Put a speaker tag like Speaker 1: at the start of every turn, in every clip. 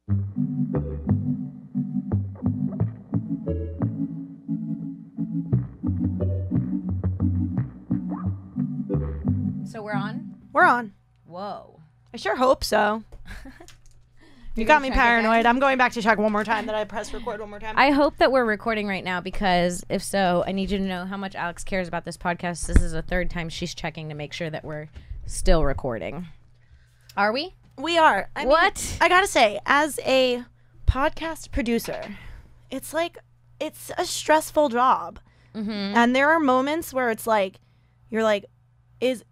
Speaker 1: So we're on?
Speaker 2: We're on.
Speaker 1: Whoa.
Speaker 2: I sure hope so. You got me paranoid. I'm going back to check one more time that I press record one more time.
Speaker 1: I hope that we're recording right now, because if so, I need you to know how much Alex cares about this podcast. This is the third time she's checking to make sure that we're still recording. Are we?
Speaker 2: We are. I mean, I gotta say, as a podcast producer, it's a stressful job. Mm-hmm. And there are moments where it's like, you're like, if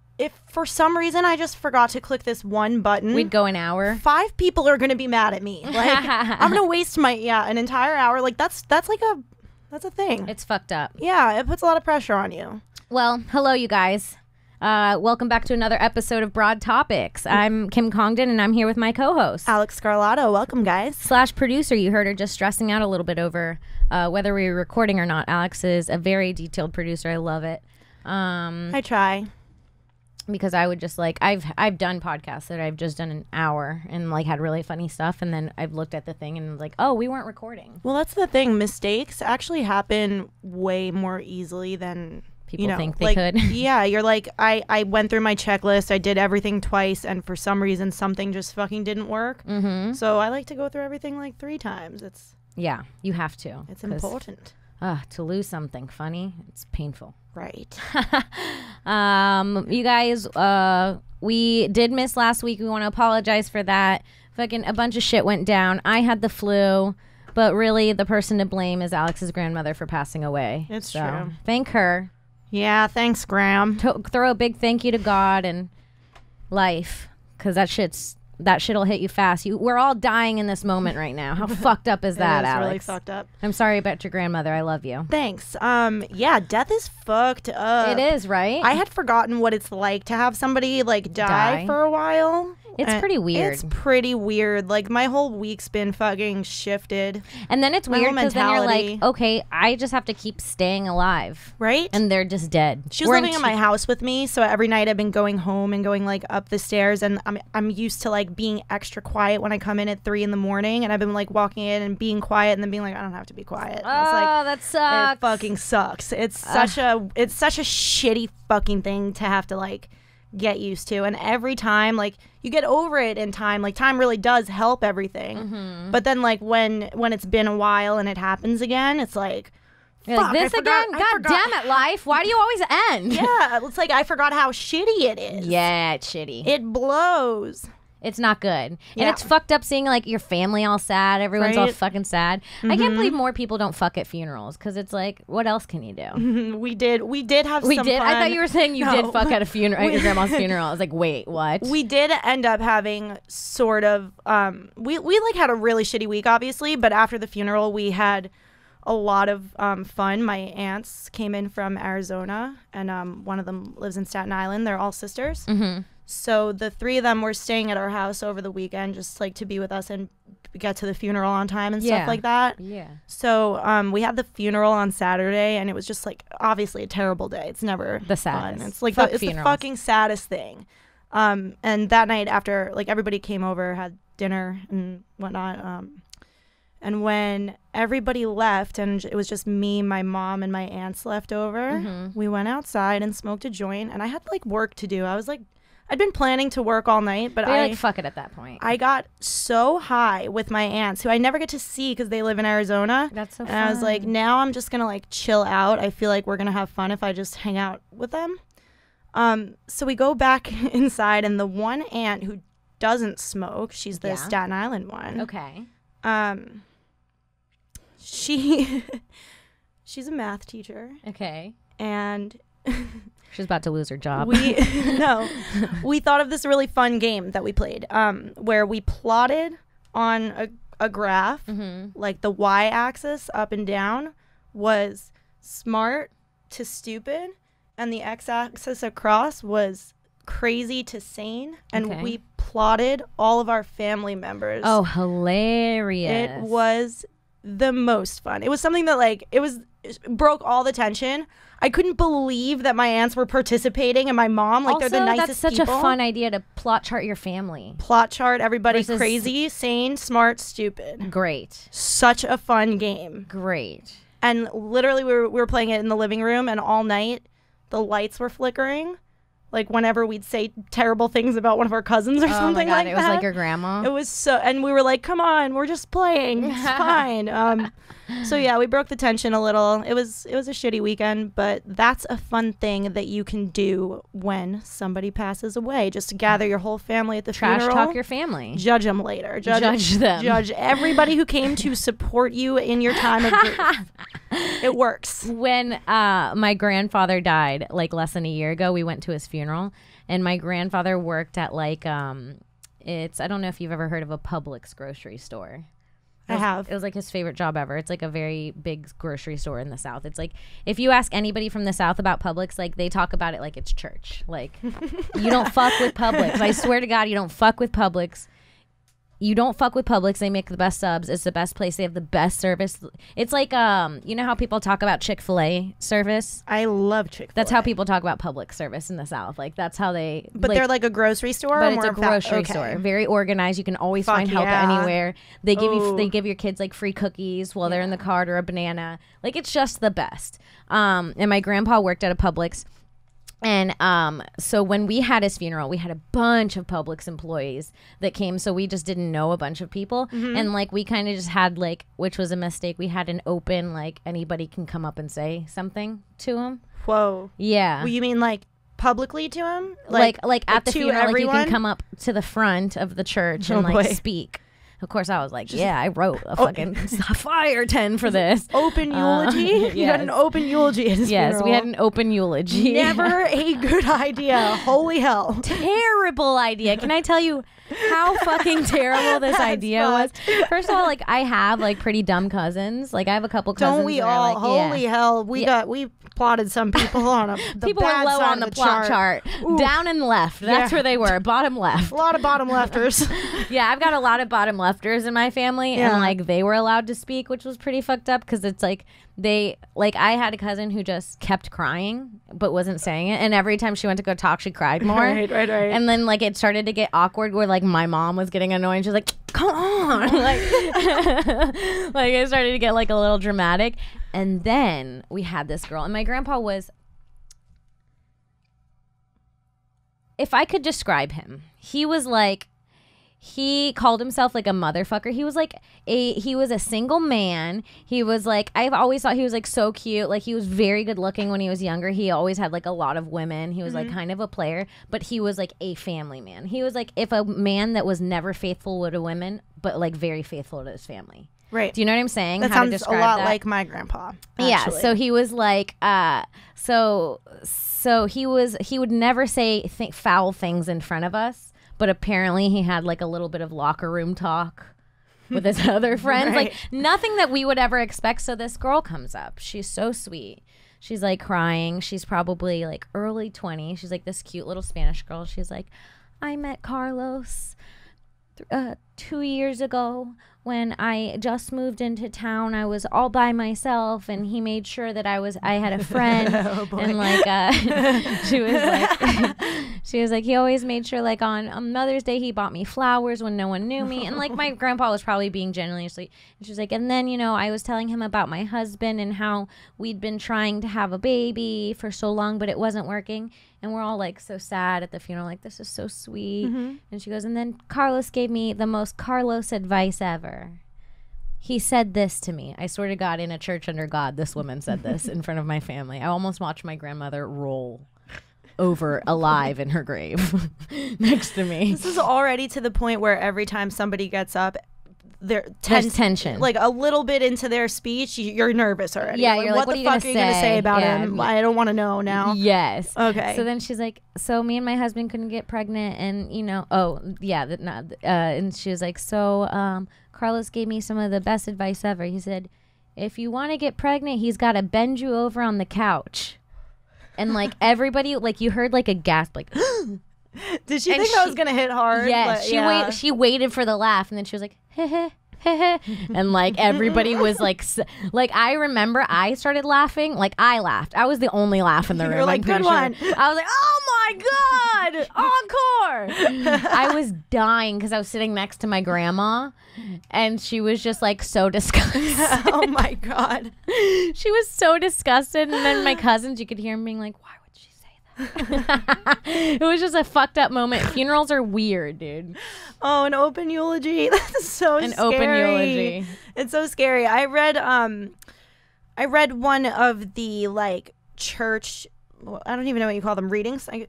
Speaker 2: for some reason I just forgot to click this one button,
Speaker 1: we'd go an hour.
Speaker 2: 5 people are gonna be mad at me. Like, I'm gonna waste an entire hour. Like that's a thing.
Speaker 1: It's fucked up.
Speaker 2: Yeah, it puts a lot of pressure on you.
Speaker 1: Well, hello, you guys. Welcome back to another episode of Broad Topics. I'm Kim Congdon, and I'm here with my co-host,
Speaker 2: Alex Scarlato. Welcome, guys.
Speaker 1: / producer. You heard her just stressing out a little bit over whether we were recording or not. Alex is a very detailed producer. I love it.
Speaker 2: I try.
Speaker 1: Because I would just I've done podcasts that I've just done an hour and had really funny stuff, and then I've looked at the thing and like, oh, we weren't recording.
Speaker 2: Well, that's the thing. Mistakes actually happen way more easily than
Speaker 1: people think they could.
Speaker 2: Yeah, you're like, I went through my checklist, I did everything twice, and for some reason something just fucking didn't work. Mm-hmm. So I like to go through everything 3 times.
Speaker 1: Yeah, you have to.
Speaker 2: It's important.
Speaker 1: To lose something funny, it's painful.
Speaker 2: Right.
Speaker 1: You guys, we did miss last week. We want to apologize for that. Fucking a bunch of shit went down. I had the flu, but really the person to blame is Alex's grandmother for passing away.
Speaker 2: It's true.
Speaker 1: Thank her.
Speaker 2: Yeah, thanks, Gram.
Speaker 1: Throw a big thank you to God and life, because that shit'll hit you fast. We're all dying in this moment right now. How fucked up is that, Alex?
Speaker 2: Really fucked up.
Speaker 1: I'm sorry about your grandmother. I love you.
Speaker 2: Thanks. Yeah, death is fucked up.
Speaker 1: It is, right?
Speaker 2: I had forgotten what it's like to have somebody die for a while.
Speaker 1: It's pretty weird.
Speaker 2: It's pretty weird. My whole week's been fucking shifted.
Speaker 1: And then it's weird because then you're like, okay, I just have to keep staying alive.
Speaker 2: Right?
Speaker 1: And they're just dead.
Speaker 2: She was living in my house with me, so every night I've been going home and going up the stairs, and I'm used to being extra quiet when I come in at 3 a.m, and I've been walking in and being quiet and then being like, I don't have to be quiet.
Speaker 1: Oh, that sucks.
Speaker 2: It fucking sucks. It's such a shitty fucking thing to have to get used to, and every time you get over it in time. Time really does help everything. Mm-hmm. But then when it's been a while and it happens again, it's like,
Speaker 1: you're like, this again? God damn it, life. Why do you always end?
Speaker 2: Yeah, it's like I forgot how shitty it is.
Speaker 1: Yeah, it's shitty.
Speaker 2: It blows.
Speaker 1: It's not good.
Speaker 2: Yeah.
Speaker 1: And it's fucked up seeing your family all sad. Everyone's all fucking sad. Mm-hmm. I can't believe more people don't fuck at funerals, because it's like, what else can you do?
Speaker 2: We did have some fun.
Speaker 1: I thought you were saying you did fuck at a at your grandma's funeral. I was like, wait, what?
Speaker 2: We did end up having sort of we had a really shitty week, obviously, but after the funeral we had a lot of fun. My aunts came in from Arizona, and one of them lives in Staten Island. They're all sisters. Mm-hmm. So the 3 of them were staying at our house over the weekend, just to be with us and get to the funeral on time and stuff like that.
Speaker 1: Yeah.
Speaker 2: So we had the funeral on Saturday, and it was just obviously a terrible day. It's never
Speaker 1: the saddest.
Speaker 2: Fun. It's the fucking saddest thing. And that night after, everybody came over, had dinner and whatnot. And when everybody left and it was just me, my mom, and my aunts left over, we went outside and smoked a joint, and I had work to do. I was I'd been planning to work all night, but
Speaker 1: I fuck it at that point.
Speaker 2: I got so high with my aunts, who I never get to see because they live in Arizona.
Speaker 1: That's so fun.
Speaker 2: And I was like, now I'm just gonna chill out. I feel like we're gonna have fun if I just hang out with them. So we go back inside, and the one aunt who doesn't smoke, she's the Staten Island one.
Speaker 1: Okay.
Speaker 2: She's a math teacher.
Speaker 1: Okay.
Speaker 2: And
Speaker 1: she's about to lose her job.
Speaker 2: We thought of this really fun game that we played, where we plotted on a graph, the y-axis up and down was smart to stupid, and the x-axis across was crazy to sane, and we plotted all of our family members.
Speaker 1: Oh, hilarious.
Speaker 2: It was the most fun. It was something that like it broke all the tension. I couldn't believe that my aunts were participating and my mom, like,
Speaker 1: also,
Speaker 2: they're the nicest
Speaker 1: that's such
Speaker 2: people.
Speaker 1: a fun idea to plot chart your family.
Speaker 2: Plot chart everybody
Speaker 1: Versus
Speaker 2: crazy, sane, smart, stupid.
Speaker 1: Great.
Speaker 2: Such a fun game.
Speaker 1: Great.
Speaker 2: And literally we were playing it in the living room, and all night the lights were flickering. Like whenever we'd say terrible things about one of our cousins or something
Speaker 1: my God,
Speaker 2: like
Speaker 1: it
Speaker 2: that.
Speaker 1: was like your grandma.
Speaker 2: It was so, and we were like, come on, we're just playing. It's fine. So yeah, we broke the tension a little. It was a shitty weekend, but that's a fun thing that you can do when somebody passes away. Just to gather your whole family at the
Speaker 1: Trash
Speaker 2: funeral.
Speaker 1: talk your family.
Speaker 2: Judge them later.
Speaker 1: Judge them.
Speaker 2: Judge everybody who came to support you in your time of grief. It works.
Speaker 1: When my grandfather died, like less than a year ago, we went to his funeral, and my grandfather worked at like I don't know if you've ever heard of a Publix grocery store.
Speaker 2: I have.
Speaker 1: It was like his favorite job ever. It's like a very big grocery store in the South. It's like if you ask anybody from the South about Publix, like they talk about it like it's church. Like you don't fuck with Publix. I swear to God, you don't fuck with Publix. You don't fuck with Publix. They make the best subs. It's the best place. They have the best service. It's like, you know how people talk about Chick-fil-A service?
Speaker 2: I love Chick-fil-A.
Speaker 1: That's how people talk about Publix service in the South. Like, that's how they...
Speaker 2: But
Speaker 1: like,
Speaker 2: they're like a grocery store?
Speaker 1: But
Speaker 2: or
Speaker 1: it's a
Speaker 2: more
Speaker 1: grocery store. Very organized. You can always find help anywhere. They give your kids like free cookies while they're in the cart or a banana. Like, it's just the best. And my grandpa worked at a Publix. And so when we had his funeral, we had a bunch of Publix employees that came. So we just didn't know a bunch of people. Mm-hmm. And like we kind of just had like, which was a mistake. We had an open, like anybody can come up and say something to him.
Speaker 2: Whoa.
Speaker 1: Yeah.
Speaker 2: Well, you mean like publicly to him?
Speaker 1: Like at the funeral,
Speaker 2: everyone?
Speaker 1: like you can come up to the front of the church and like speak. Of course, I was like, yeah, I wrote a fucking fire 10 for this.
Speaker 2: Open eulogy?
Speaker 1: Yes.
Speaker 2: You had an open eulogy at his funeral.
Speaker 1: Yes, we had an open eulogy.
Speaker 2: Never a good idea. Holy hell.
Speaker 1: Terrible idea. Can I tell you how fucking terrible this idea was? First of all, like I have like pretty dumb cousins. Like I have a couple cousins.
Speaker 2: Don't we all?
Speaker 1: Like,
Speaker 2: holy hell. We plotted some people on the
Speaker 1: people
Speaker 2: bad
Speaker 1: were low
Speaker 2: side
Speaker 1: on
Speaker 2: of
Speaker 1: the plot chart. Down and left. That's where they were. Bottom left.
Speaker 2: A lot of bottom lefters.
Speaker 1: Yeah, I've got a lot of bottom lefters in my family, and like they were allowed to speak, which was pretty fucked up because it's like I had a cousin who just kept crying but wasn't saying it, and every time she went to go talk, she cried more.
Speaker 2: Right.
Speaker 1: And then like it started to get awkward where like my mom was getting annoyed. And she was like, "Come on!" like, like it started to get like a little dramatic. And then we had this girl, and my grandpa was. If I could describe him, he was like. He called himself like a motherfucker. He was like he was a single man. He was like, I've always thought he was like so cute. Like he was very good looking when he was younger. He always had like a lot of women. He was like kind of a player, but he was like a family man. He was like if a man that was never faithful to women, but like very faithful to his family.
Speaker 2: Right.
Speaker 1: Do you know what I'm saying?
Speaker 2: That
Speaker 1: How
Speaker 2: sounds
Speaker 1: to describe
Speaker 2: a lot
Speaker 1: that?
Speaker 2: like my grandpa. Actually.
Speaker 1: Yeah. So he was like, so he would never say foul things in front of us. But apparently he had like a little bit of locker room talk with his other friends.
Speaker 2: Right.
Speaker 1: Like nothing that we would ever expect. So this girl comes up. She's so sweet. She's like crying. She's probably like early 20s. She's like this cute little Spanish girl. She's like, I met Carlos 2 years ago when I just moved into town. I was all by myself, and he made sure that I had a friend. And like she was like he always made sure like on Mother's Day he bought me flowers when no one knew me. And like my grandpa was probably being genuinely sweet. And she was like, and then I was telling him about my husband and how we'd been trying to have a baby for so long but it wasn't working. And we're all like so sad at the funeral, like this is so sweet. And she goes, and then Carlos gave me the most Carlos advice ever. He said this to me. I swear to God, in a church under God, this woman said this in front of my family. I almost watched my grandmother roll over alive in her grave next to me.
Speaker 2: This is already to the point where every time somebody gets up, there's
Speaker 1: tension.
Speaker 2: Like a little bit into their speech, you're nervous already.
Speaker 1: Yeah, you're like,
Speaker 2: what the fuck are you going to say about him? I don't want to know now.
Speaker 1: Yes.
Speaker 2: Okay.
Speaker 1: So then she's like, so me and my husband couldn't get pregnant, and and she was like, so Carlos gave me some of the best advice ever. He said, if you want to get pregnant, he's got to bend you over on the couch. And like everybody, like you heard like a gasp, like.
Speaker 2: Did she think that was gonna hit hard?
Speaker 1: Yeah, she waited for the laugh, and then she was like, heh heh. and like everybody was like I remember I started laughing. Like I laughed. I was the only laugh in the room.
Speaker 2: You're like, good one.
Speaker 1: I was like, oh my god, encore. I was dying because I was sitting next to my grandma, and she was just like so disgusted.
Speaker 2: Oh my god.
Speaker 1: She was so disgusted, and then my cousins, you could hear them being like, why would she say that? It was just a fucked up moment. Funerals are weird, dude.
Speaker 2: Oh, an open eulogy. That's so scary. An open eulogy. It's so scary. I read one of the like church, I don't even know what you call them, readings. I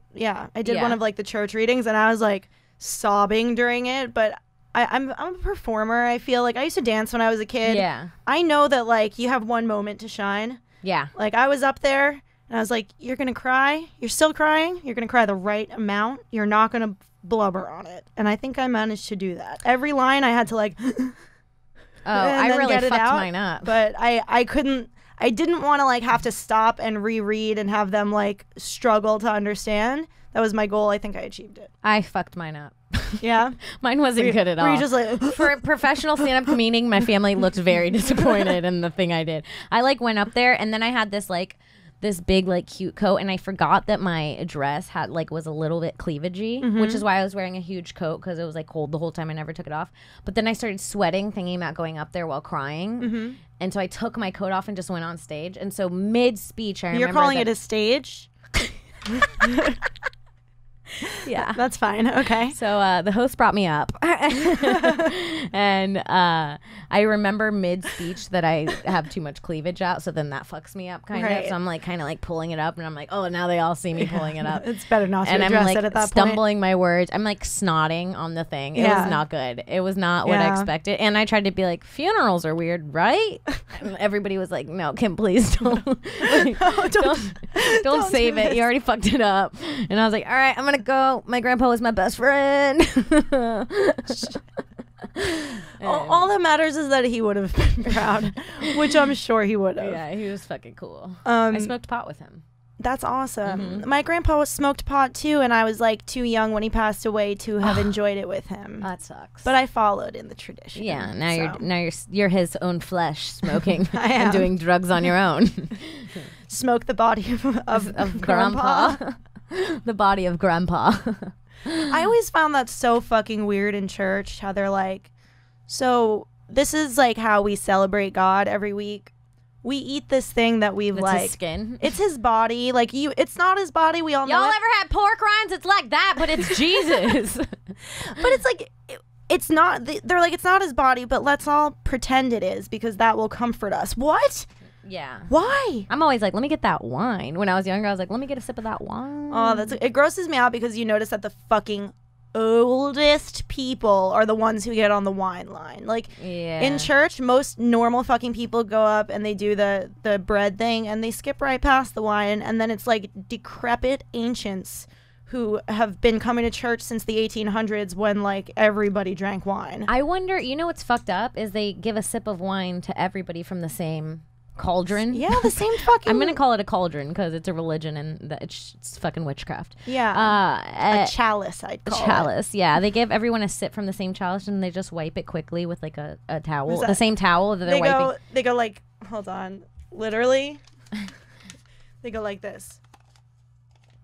Speaker 2: did one of like the church readings, and I was like sobbing during it, but I'm a performer. I feel like I used to dance when I was a kid.
Speaker 1: Yeah.
Speaker 2: I know that like you have one moment to shine.
Speaker 1: Yeah.
Speaker 2: Like I was up there and I was like, you're going to cry. You're still crying. You're going to cry the right amount. You're not going to blubber on it. And I think I managed to do that. Every line I had to like,
Speaker 1: I really fucked mine up.
Speaker 2: But I didn't want to like have to stop and reread and have them like struggle to understand. That was my goal. I think I achieved it.
Speaker 1: I fucked mine up.
Speaker 2: Yeah?
Speaker 1: Mine wasn't good at all.
Speaker 2: Were you just like...
Speaker 1: For a professional stand-up comedian, my family looked very disappointed in the thing I did. I like went up there, and then I had this big like cute coat, and I forgot that my dress had like was a little bit cleavagey, which is why I was wearing a huge coat, because it was like cold the whole time. I never took it off. But then I started sweating thinking about going up there while crying. And so I took my coat off and just went on stage. And so mid-speech, I remember
Speaker 2: You're calling it a stage?
Speaker 1: Yeah,
Speaker 2: that's fine. Okay.
Speaker 1: So the host brought me up, and I remember mid-speech that I have too much cleavage out, so then that fucks me up kind of. So I'm like kind of like pulling it up, and I'm like, oh, now they all see me pulling it up.
Speaker 2: It's better not to
Speaker 1: and
Speaker 2: address
Speaker 1: I'm like
Speaker 2: it at that
Speaker 1: stumbling my words. I'm like snotting on the thing. It was not good. It was not what I expected. And I tried to be like, funerals are weird, right? And everybody was like, no, Kim, please don't, don't save it. You already fucked it up. And I was like, all right, I'm gonna go. My grandpa was my best friend.
Speaker 2: All that matters is that he would have been proud, which I'm sure he would have.
Speaker 1: Yeah, he was fucking cool. I smoked pot with him.
Speaker 2: That's awesome. My grandpa smoked pot too, and I was like too young when he passed away to have enjoyed it with him.
Speaker 1: That sucks.
Speaker 2: But I followed in the tradition.
Speaker 1: Yeah, now you're his own flesh, smoking and doing drugs on your own.
Speaker 2: Smoke the body of grandpa.
Speaker 1: The body of grandpa.
Speaker 2: I always found that so fucking weird in church, how they're like, so this is like how we celebrate God every week. We eat this thing that we've
Speaker 1: it's
Speaker 2: like
Speaker 1: his skin.
Speaker 2: It's his body. Like it's not his body. We all know.
Speaker 1: Y'all ever had pork rinds? It's like that, but it's Jesus.
Speaker 2: But it's like it's not. They're like, it's not his body, but let's all pretend it is, because that will comfort us. What?
Speaker 1: Yeah.
Speaker 2: Why?
Speaker 1: I'm always like, let me get that wine. When I was younger, I was like, let me get a sip of that wine.
Speaker 2: Oh, it grosses me out, because you notice that the fucking oldest people are the ones who get on the wine line. Like in church, most normal fucking people go up and they do the bread thing, and they skip right past the wine, and then it's like decrepit ancients who have been coming to church since the 1800s, when like everybody drank wine.
Speaker 1: I wonder, you know what's fucked up is they give a sip of wine to everybody from the same cauldron.
Speaker 2: Yeah, the same fucking...
Speaker 1: I'm gonna call it a cauldron because it's a religion, and it's fucking witchcraft.
Speaker 2: Yeah. A chalice, I'd call it.
Speaker 1: A chalice, yeah. They give everyone a sip from the same chalice, and they just wipe it quickly with like a towel. The same towel that they're wiping.
Speaker 2: They go like, hold on, literally. They go like this.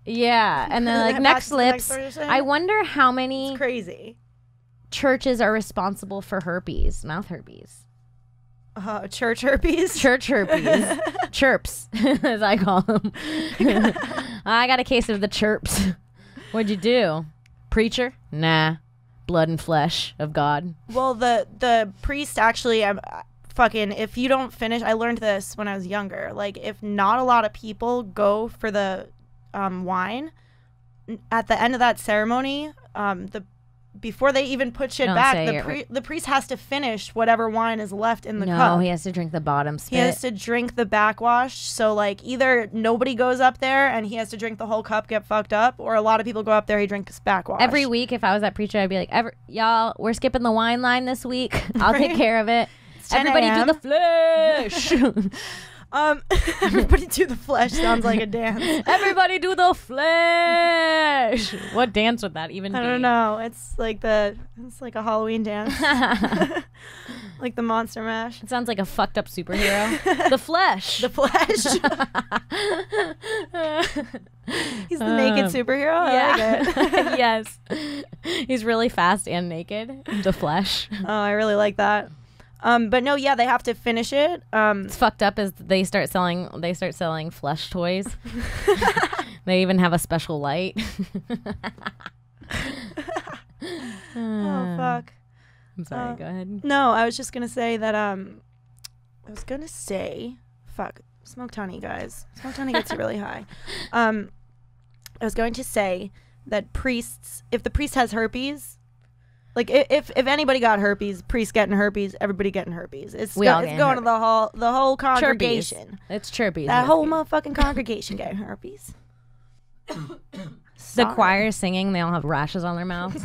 Speaker 1: Yeah, and then like next lips. I wonder how many
Speaker 2: crazy
Speaker 1: churches are responsible for herpes, mouth herpes.
Speaker 2: Church herpes?
Speaker 1: Church herpes. Chirps, as I call them. I got a case of the chirps. What'd you do? Preacher? Nah. Blood and flesh of God.
Speaker 2: Well, the priest actually, fucking, if you don't finish, I learned this when I was younger. Like, if not a lot of people go for the wine, at the end of that ceremony, before they even put shit back, the priest has to finish whatever wine is left in the cup.
Speaker 1: No, he has to drink the bottom spit.
Speaker 2: He has to drink the backwash. So, like, either nobody goes up there and he has to drink the whole cup, get fucked up, or a lot of people go up there, he drinks backwash.
Speaker 1: Every week, if I was that preacher, I'd be like, y'all, we're skipping the wine line this week. I'll take care of it. Everybody do the flesh.
Speaker 2: Everybody do the flesh sounds like a dance.
Speaker 1: Everybody do the flesh. What dance would that even be?
Speaker 2: I don't know. It's like a Halloween dance. Like the Monster Mash.
Speaker 1: It sounds like a fucked up superhero. The Flesh.
Speaker 2: The Flash. He's the naked superhero. I like it.
Speaker 1: Yes. He's really fast and naked. The Flesh.
Speaker 2: Oh, I really like that. But no, yeah, they have to finish it.
Speaker 1: It's fucked up as they start selling Flesh toys. They even have a special light.
Speaker 2: Oh fuck.
Speaker 1: I'm sorry, go ahead.
Speaker 2: No, I was just gonna say that fuck, smoked honey, guys. Smoked honey gets you really high. I was going to say that priests, if the priest has herpes, like if anybody got herpes, priest getting herpes, everybody getting herpes. It's going to the whole congregation.
Speaker 1: Chirpies. It's chirpies.
Speaker 2: That whole motherfucking congregation getting herpes.
Speaker 1: The choir singing, they all have rashes on their mouths.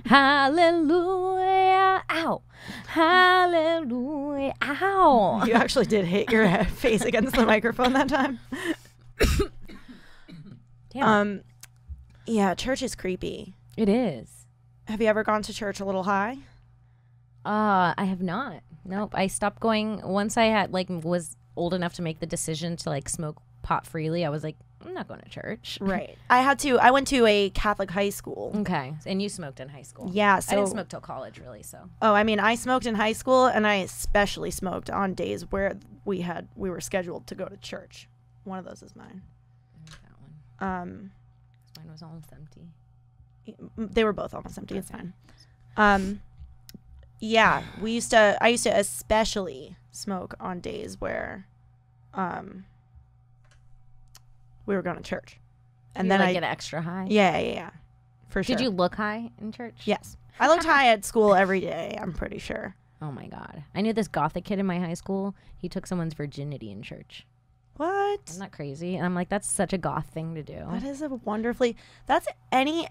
Speaker 1: Hallelujah, ow. Hallelujah, ow.
Speaker 2: You actually did hit your face against the microphone that time.
Speaker 1: Damn.
Speaker 2: Yeah, church is creepy.
Speaker 1: It is.
Speaker 2: Have you ever gone to church a little high?
Speaker 1: I have not. Nope. I stopped going once I had was old enough to make the decision to smoke pot freely. I was like, I'm not going to church.
Speaker 2: Right. I went to a Catholic high school.
Speaker 1: Okay. And you smoked in high school.
Speaker 2: Yeah. So
Speaker 1: I didn't smoke till college, really. So.
Speaker 2: Oh, I mean, I smoked in high school, and I especially smoked on days where we were scheduled to go to church. One of those is mine.
Speaker 1: That one. Mine was almost empty.
Speaker 2: They were both almost empty. Okay. It's fine. Yeah, I used to especially smoke on days where, we were going to church, and then I
Speaker 1: get extra high.
Speaker 2: Yeah, for sure.
Speaker 1: Did you look high in church?
Speaker 2: Yes, I looked high at school every day. I'm pretty sure.
Speaker 1: Oh my god, I knew this gothic kid in my high school. He took someone's virginity in church.
Speaker 2: What?
Speaker 1: Isn't that crazy? And I'm like, that's such a goth thing to do.
Speaker 2: That is that's any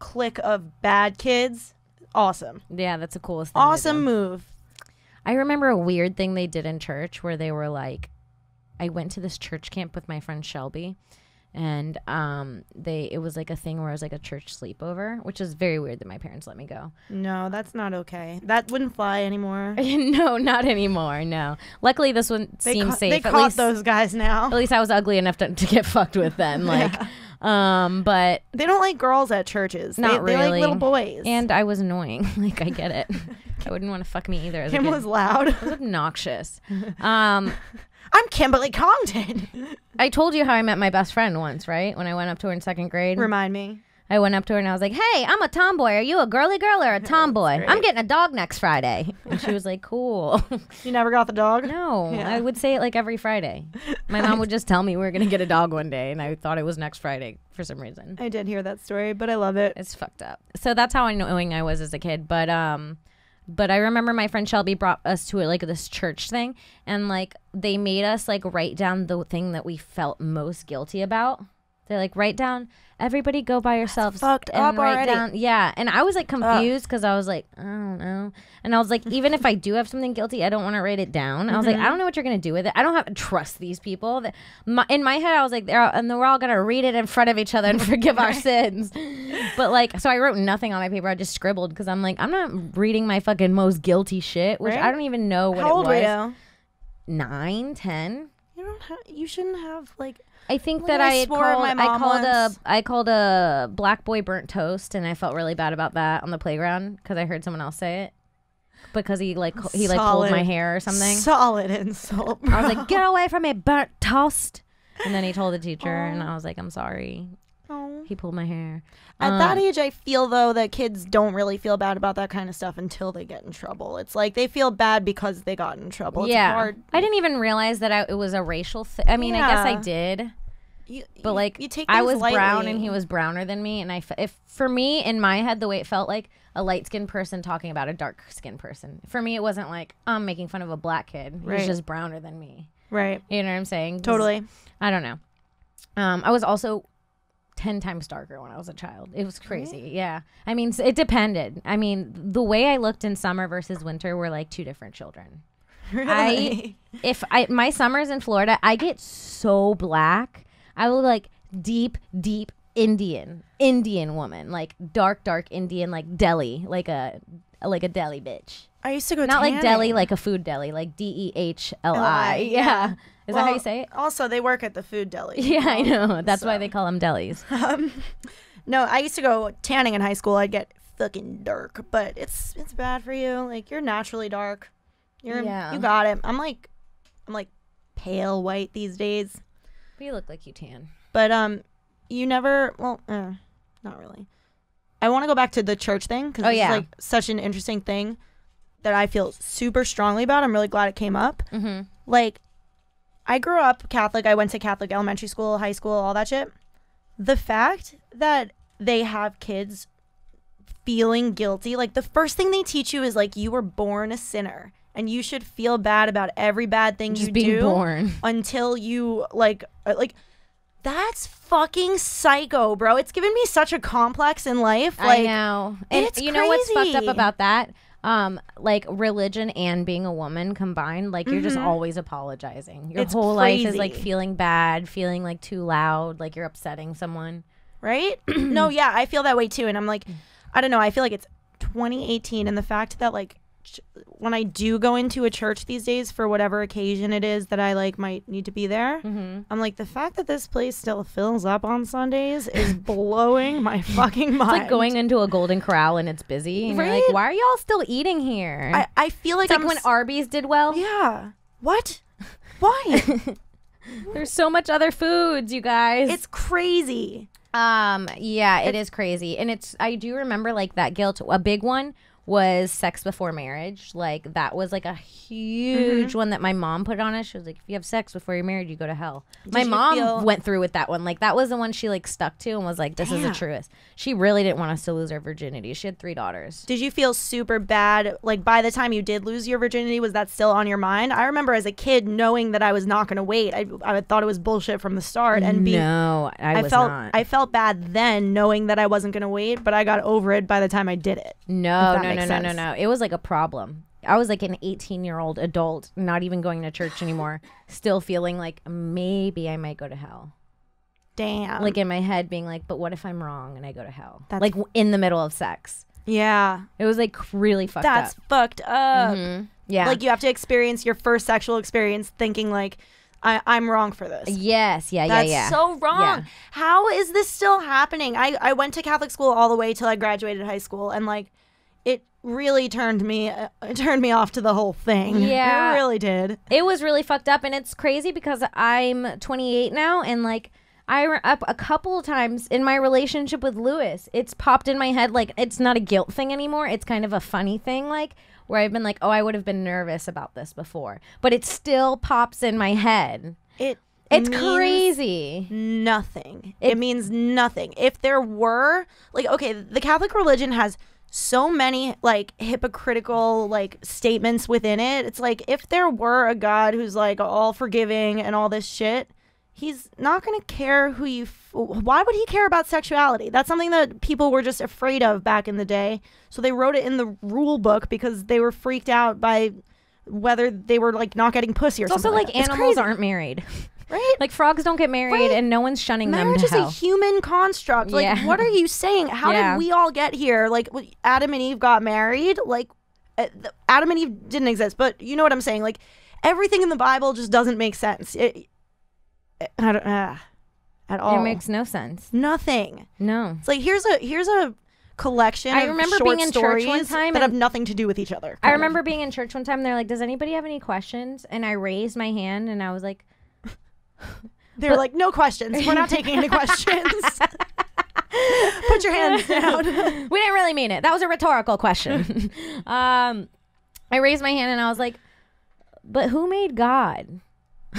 Speaker 2: clique of bad kids. Awesome.
Speaker 1: Yeah, that's the coolest thing.
Speaker 2: Awesome move.
Speaker 1: I remember a weird thing they did in church where they were like, I went to this church camp with my friend Shelby, and it was like a thing where it was like a church sleepover, which is very weird that my parents let me go.
Speaker 2: No, that's not okay. That wouldn't fly anymore.
Speaker 1: No, not anymore. No. Luckily, this one seems safe.
Speaker 2: They caught those guys now.
Speaker 1: At least I was ugly enough to get fucked with then. But
Speaker 2: they don't like girls at churches.
Speaker 1: Not really.
Speaker 2: They like little boys.
Speaker 1: And I was annoying. I get it. I wouldn't want to fuck me either.
Speaker 2: Kim was loud.
Speaker 1: It was obnoxious.
Speaker 2: I'm Kimberly Condon.
Speaker 1: I told you how I met my best friend once, right? When I went up to her in second grade.
Speaker 2: Remind me.
Speaker 1: I went up to her and I was like, hey, I'm a tomboy. Are you a girly girl or a tomboy? I'm getting a dog next Friday. And she was like, cool.
Speaker 2: You never got the dog?
Speaker 1: No. Yeah. I would say it every Friday. My mom would just tell me we were going to get a dog one day. And I thought it was next Friday for some reason.
Speaker 2: I did hear that story, but I love it.
Speaker 1: It's fucked up. So that's how annoying I was as a kid. But I remember my friend Shelby brought us to this church thing, and they made us write down the thing that we felt most guilty about. They're write down, everybody go by yourselves.
Speaker 2: That's fucked up
Speaker 1: write
Speaker 2: already.
Speaker 1: down. Yeah, and I was confused because I was I don't know, and I was even if I do have something guilty, I don't want to write it down. I was I don't know what you're gonna do with it. I don't have to trust these people. In my head, I was we're all gonna read it in front of each other and forgive our sins. But so I wrote nothing on my paper. I just scribbled because I'm I'm not reading my fucking most guilty shit, which I don't even know what
Speaker 2: How
Speaker 1: it
Speaker 2: old
Speaker 1: was.
Speaker 2: Were you?
Speaker 1: 9, 10.
Speaker 2: You shouldn't have
Speaker 1: I think that I called a black boy burnt toast, and I felt really bad about that on the playground because I heard someone else say it because he pulled my hair or something.
Speaker 2: Solid insult, bro.
Speaker 1: I was get away from me, burnt toast. And then he told the teacher, and I was I'm sorry.
Speaker 2: Oh.
Speaker 1: He pulled my hair.
Speaker 2: At that age, I feel though that kids don't really feel bad about that kind of stuff until they get in trouble. It's they feel bad because they got in trouble. It's hard.
Speaker 1: I didn't even realize that it was a racial thing. I mean, I guess I did. But
Speaker 2: you take
Speaker 1: I was
Speaker 2: lightly.
Speaker 1: brown and he was browner than me, and if for me in my head the way it felt a light skinned person talking about a dark skinned person. For me, it wasn't I'm making fun of a black kid. He was just browner than me.
Speaker 2: Right.
Speaker 1: You know what I'm saying?
Speaker 2: Totally.
Speaker 1: I don't know. I was also 10 times darker when I was a child. It was crazy. Really? Yeah. I mean, it depended. I mean, the way I looked in summer versus winter were two different children.
Speaker 2: Really?
Speaker 1: My summers in Florida, I get so black. I look deep Indian woman, dark Indian, Delhi, like a deli bitch.
Speaker 2: I used to go
Speaker 1: Not
Speaker 2: tanning.
Speaker 1: like deli, like a food deli, like DEHLI. Yeah. Is that how you say it?
Speaker 2: Also, they work at the food deli.
Speaker 1: Yeah, I know. That's why they call them delis.
Speaker 2: No, I used to go tanning in high school. I'd get fucking dark, but it's bad for you. Like, you're naturally dark. You got it. I'm like pale white these days.
Speaker 1: But you look like you tan.
Speaker 2: But you never. Well, not really. I want to go back to the church thing because it's like such an interesting thing that I feel super strongly about. I'm really glad it came up.
Speaker 1: Mm-hmm.
Speaker 2: Like, I grew up Catholic. I went to Catholic elementary school, high school, all that shit. The fact that they have kids feeling guilty, like the first thing they teach you is like you were born a sinner and you should feel bad about every bad thing
Speaker 1: Just
Speaker 2: you
Speaker 1: being
Speaker 2: do
Speaker 1: born
Speaker 2: until you like that's fucking psycho, bro. It's given me such a complex in life. Like,
Speaker 1: I know. And
Speaker 2: it's
Speaker 1: you know what's fucked up
Speaker 2: crazy.
Speaker 1: about that? Like religion and being a woman combined, like you're just always apologizing. Your
Speaker 2: It's
Speaker 1: whole life is
Speaker 2: crazy.
Speaker 1: like feeling bad, feeling like too loud, like you're upsetting someone.
Speaker 2: Right? No, yeah, I feel that way too. And I'm like, I don't know. I feel like it's 2018 and the fact that like when I do go into a church these days for whatever occasion it is that I like might need to be there, I'm like, the fact that this place still fills up on Sundays is blowing my fucking mind.
Speaker 1: It's like going into a Golden Corral and it's busy. And you're like, why are y'all still eating here?
Speaker 2: I feel like
Speaker 1: it's like when Arby's did well.
Speaker 2: Yeah. What? Why?
Speaker 1: There's so much other foods, you guys.
Speaker 2: It's crazy.
Speaker 1: Yeah, it is crazy. And I do remember like that guilt. A big one was sex before marriage. Like that was like a huge one that my mom put on us. She was like, if you have sex before you're married, you go to hell. My mom went through with that one. Like that was the one she like stuck to and was like, this is the truest. She really didn't want us to lose our virginity. She had 3 daughters.
Speaker 2: Did you feel super bad? Like by the time you did lose your virginity, was that still on your mind? I remember as a kid knowing that I was not going to wait. I thought it was bullshit from the start. And
Speaker 1: no, I was not.
Speaker 2: I felt bad then knowing that I wasn't going to wait, but I got over it by the time I did it.
Speaker 1: No. It was like a problem. I was like an 18-year-old adult, not even going to church anymore, still feeling like maybe I might go to hell.
Speaker 2: Damn.
Speaker 1: Like in my head being like, but what if I'm wrong and I go to hell?
Speaker 2: That's
Speaker 1: like in the middle of sex.
Speaker 2: Yeah.
Speaker 1: It was like really fucked up.
Speaker 2: That's fucked up.
Speaker 1: Yeah.
Speaker 2: Like you have to experience your first sexual experience thinking like, I'm wrong for this.
Speaker 1: Yes. Yeah.
Speaker 2: That's so wrong.
Speaker 1: Yeah.
Speaker 2: How is this still happening? I went to Catholic school all the way till I graduated high school, and like it really turned me off to the whole thing.
Speaker 1: Yeah.
Speaker 2: It really did.
Speaker 1: It was really fucked up, and it's crazy because I'm 28 now, and like a couple of times in my relationship with Lewis, it's popped in my head like it's not a guilt thing anymore. It's kind of a funny thing, like where I've been like, oh, I would have been nervous about this before, but it still pops in my head. It's crazy.
Speaker 2: Nothing. It means nothing. If there were like, okay, the Catholic religion has so many like hypocritical like statements within it. It's like if there were a God who's like all forgiving and all this shit, he's not going to care who you why would he care about sexuality? That's something that people were just afraid of back in the day. So they wrote it in the rule book because they were freaked out by whether they were like not getting pussy or
Speaker 1: it's
Speaker 2: something.
Speaker 1: Also like animals aren't married.
Speaker 2: Right?
Speaker 1: Like frogs don't get married and no one's shunning them to
Speaker 2: Marriage is
Speaker 1: hell.
Speaker 2: a human construct. Like, what are you saying? How did we all get here? Like, Adam and Eve got married. Like, Adam and Eve didn't exist. But you know what I'm saying? Like, everything in the Bible just doesn't make sense. At all.
Speaker 1: It makes no sense.
Speaker 2: Nothing.
Speaker 1: No.
Speaker 2: It's like, here's a collection
Speaker 1: I
Speaker 2: of
Speaker 1: remember
Speaker 2: short
Speaker 1: being in church one
Speaker 2: stories
Speaker 1: time
Speaker 2: that have nothing to do with each other.
Speaker 1: I remember being in church one time. They're like, does anybody have any questions? And I raised my hand and I was like...
Speaker 2: They were like, no questions. We're not taking any questions. Put your hands down.
Speaker 1: We didn't really mean it. That was a rhetorical question. I raised my hand and I was like, but who made God?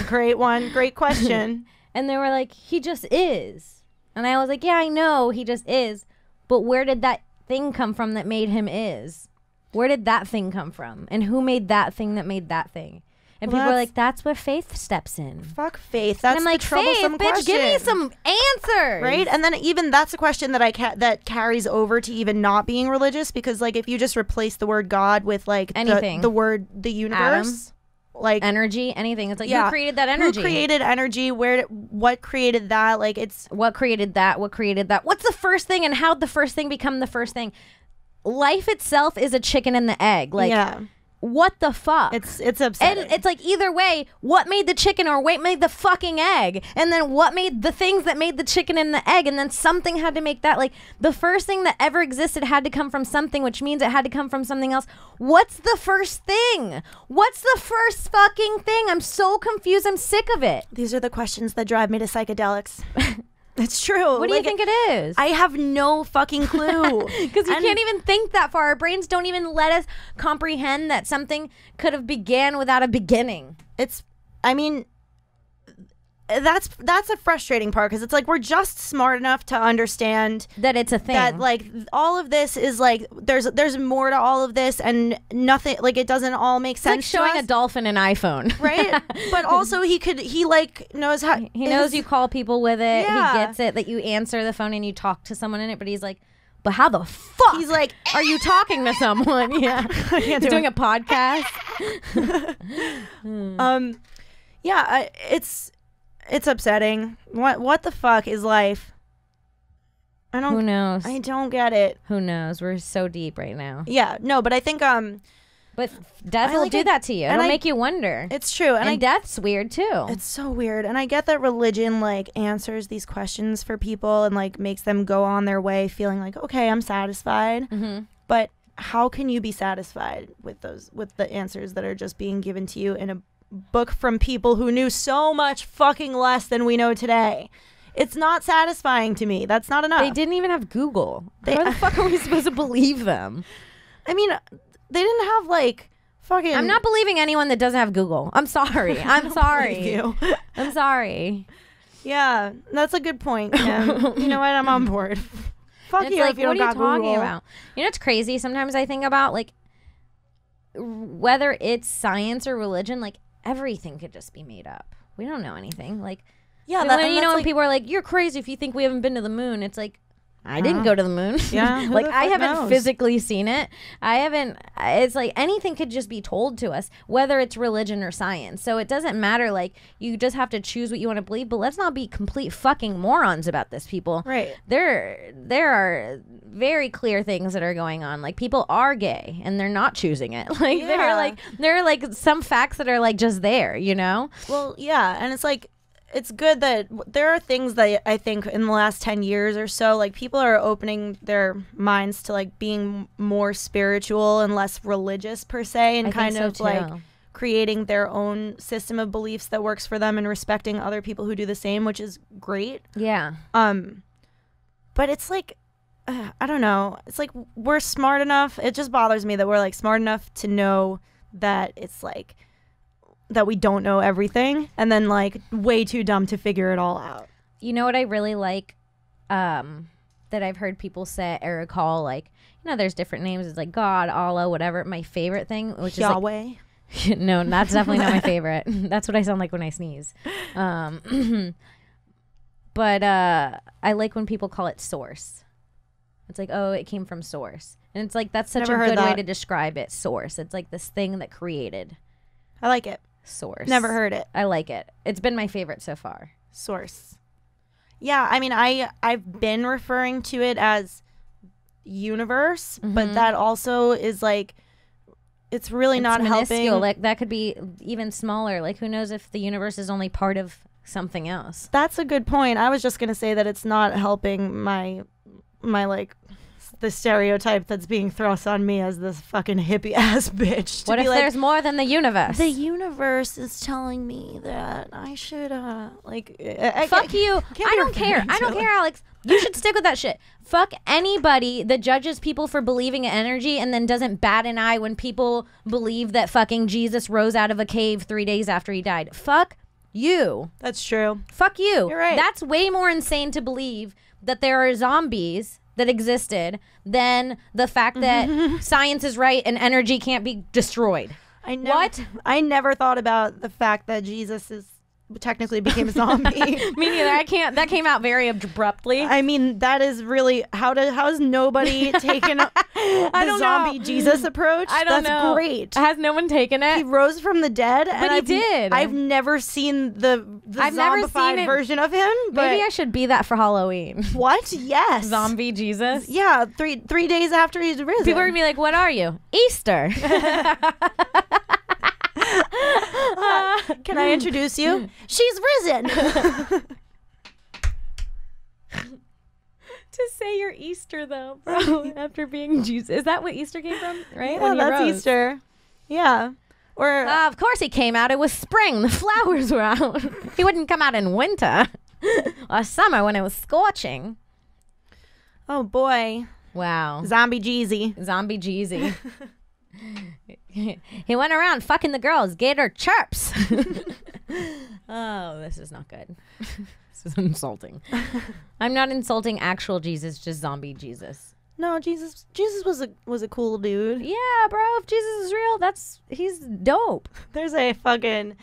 Speaker 2: Great one. Great question.
Speaker 1: And they were like, he just is. And I was like, yeah, I know he just is. But where did that thing come from that made him is? Where did that thing come from? And who made that thing that made that thing? And people are like, that's where faith steps in.
Speaker 2: Fuck faith. That's
Speaker 1: and I'm like,
Speaker 2: the troublesome
Speaker 1: faith, bitch,
Speaker 2: question.
Speaker 1: give me some answers.
Speaker 2: Right? And then even that's a question that that carries over to even not being religious, because like if you just replace the word God with like
Speaker 1: anything,
Speaker 2: the word the universe, like
Speaker 1: energy, anything. It's like, who created that energy?
Speaker 2: Who created energy? What created that? Like it's
Speaker 1: what created that? What created that? What's the first thing and how'd the first thing become the first thing? life itself is a chicken and the egg. Like,
Speaker 2: yeah.
Speaker 1: what the fuck?
Speaker 2: It's upsetting.
Speaker 1: And it's like, either way, what made the chicken or what made the fucking egg? And then what made the things that made the chicken and the egg? And then something had to make that. Like, the first thing that ever existed had to come from something, which means it had to come from something else. What's the first thing? What's the first fucking thing? I'm so confused. I'm sick of it.
Speaker 2: These are the questions that drive me to psychedelics. It's true.
Speaker 1: What do you think it is?
Speaker 2: I have no fucking clue.
Speaker 1: Because you can't even think that far. Our brains don't even let us comprehend that something could have began without a beginning.
Speaker 2: I mean, that's a frustrating part, because it's like we're just smart enough to understand
Speaker 1: that it's a thing.
Speaker 2: That like all of this is like there's more to all of this, and nothing, like, it doesn't all make sense.
Speaker 1: It's like showing a dolphin an iPhone,
Speaker 2: right? But also he like knows how
Speaker 1: he knows you call people with it.
Speaker 2: Yeah.
Speaker 1: He gets it that you answer the phone and you talk to someone in it. But he's like, but how the fuck?
Speaker 2: He's like,
Speaker 1: are you talking to someone? Yeah, he's doing a podcast.
Speaker 2: Yeah, it's upsetting. What the fuck is life?
Speaker 1: Who knows?
Speaker 2: I don't get it.
Speaker 1: Who knows? We're so deep right now.
Speaker 2: Yeah, no, but I think
Speaker 1: but death will do that to you. It'll make you wonder.
Speaker 2: It's true,
Speaker 1: and death's weird too.
Speaker 2: It's so weird, and I get that religion like answers these questions for people and like makes them go on their way feeling like, okay, I'm satisfied.
Speaker 1: Mm-hmm.
Speaker 2: But how can you be satisfied with the answers that are just being given to you in a book from people who knew so much fucking less than we know today? It's not satisfying to me. That's not enough.
Speaker 1: They didn't even have Google. How the fuck are we supposed to believe them?
Speaker 2: I mean, they didn't have like fucking...
Speaker 1: I'm not believing anyone that doesn't have Google. I'm sorry. I'm sorry.
Speaker 2: You.
Speaker 1: I'm sorry.
Speaker 2: Yeah, that's a good point, Kim. You know what? I'm on board. Fuck you,
Speaker 1: like,
Speaker 2: if you don't got Google. What are you talking about?
Speaker 1: You know what's crazy? Sometimes I think about, like, whether it's science or religion, like, everything could just be made up. We don't know anything. Like,
Speaker 2: yeah,
Speaker 1: when people are like, you're crazy if you think we haven't been to the moon. It's like, I didn't go to the moon.
Speaker 2: Yeah,
Speaker 1: like, I haven't physically seen it. It's like anything could just be told to us, whether it's religion or science. So it doesn't matter. Like, you just have to choose what you want to believe. But let's not be complete fucking morons about this, people.
Speaker 2: Right.
Speaker 1: There are very clear things that are going on. Like, people are gay and they're not choosing it. Like, there are like some facts that are like just there, you know?
Speaker 2: Well, yeah. And it's like, it's good that there are things that I think in the last 10 years or so, like, people are opening their minds to like being more spiritual and less religious per se, and
Speaker 1: I
Speaker 2: kind
Speaker 1: think
Speaker 2: of
Speaker 1: so,
Speaker 2: like
Speaker 1: too.
Speaker 2: creating their own system of beliefs that works for them and respecting other people who do the same, which is great.
Speaker 1: Yeah.
Speaker 2: But it's like, I don't know. It's like we're smart enough. It just bothers me that we're like smart enough to know that it's like that we don't know everything, and then like way too dumb to figure it all out.
Speaker 1: You know what I really like that I've heard people say or call, like, you know, there's different names. It's like God, Allah, whatever. My favorite thing, which
Speaker 2: Yahweh.
Speaker 1: is like, no, that's definitely not my favorite. That's what I sound like when I sneeze. But I like when people call it source. It's like, oh, it came from source. And it's like, that's such a good way to describe it, source. It's like this thing that created.
Speaker 2: I like it.
Speaker 1: Source.
Speaker 2: Never heard it.
Speaker 1: I like it. It's been my favorite so far.
Speaker 2: Source. Yeah, I mean, I've been referring to it as universe, but that also is like, it's really not helping.
Speaker 1: Like, that could be even smaller. Like, who knows if the universe is only part of something else?
Speaker 2: That's a good point. I was just gonna say that it's not helping my like the stereotype that's being thrust on me as this fucking hippie ass bitch.
Speaker 1: What if there's more than the universe?
Speaker 2: The universe is telling me that I should like
Speaker 1: fuck you. I don't care. I don't care, Alex. You should stick with that shit. Fuck anybody that judges people for believing in energy and then doesn't bat an eye when people believe that fucking Jesus rose out of a cave 3 days after he died. Fuck you.
Speaker 2: That's true.
Speaker 1: Fuck you.
Speaker 2: You're right.
Speaker 1: That's way more insane to believe that there are zombies that existed than the fact that science is right and energy can't be destroyed.
Speaker 2: I never thought about the fact that Jesus technically became a zombie.
Speaker 1: Me neither. I can't. That came out very abruptly.
Speaker 2: I mean, that is really how has nobody taken the zombie Jesus approach?
Speaker 1: I don't
Speaker 2: That's
Speaker 1: know.
Speaker 2: great.
Speaker 1: Has no one taken it?
Speaker 2: He rose from the dead,
Speaker 1: But he did.
Speaker 2: I've never seen the
Speaker 1: I've never seen
Speaker 2: zombified
Speaker 1: it.
Speaker 2: version of him. But
Speaker 1: Maybe I should be that for Halloween.
Speaker 2: what? Yes.
Speaker 1: Zombie Jesus.
Speaker 2: Yeah, three days after he's risen.
Speaker 1: People are gonna be like, "What are you? Easter."
Speaker 2: Can I introduce you? She's risen.
Speaker 1: To say you're Easter though, bro, after being Jesus. Is that what Easter came from? Right?
Speaker 2: Yeah,
Speaker 1: When he
Speaker 2: that's
Speaker 1: rose.
Speaker 2: Easter. Yeah. Or
Speaker 1: Of course he came out. It was spring. The flowers were out. He wouldn't come out in winter or summer when it was scorching.
Speaker 2: oh boy,
Speaker 1: Wow.
Speaker 2: zombie Jeezy.
Speaker 1: Zombie Jeezy. He went around fucking the girls. Gator chirps. Oh, this is not good. This is insulting. I'm not insulting actual Jesus, just zombie Jesus.
Speaker 2: No, Jesus was a cool dude.
Speaker 1: Yeah, bro. If Jesus is real, he's dope.
Speaker 2: There's a fucking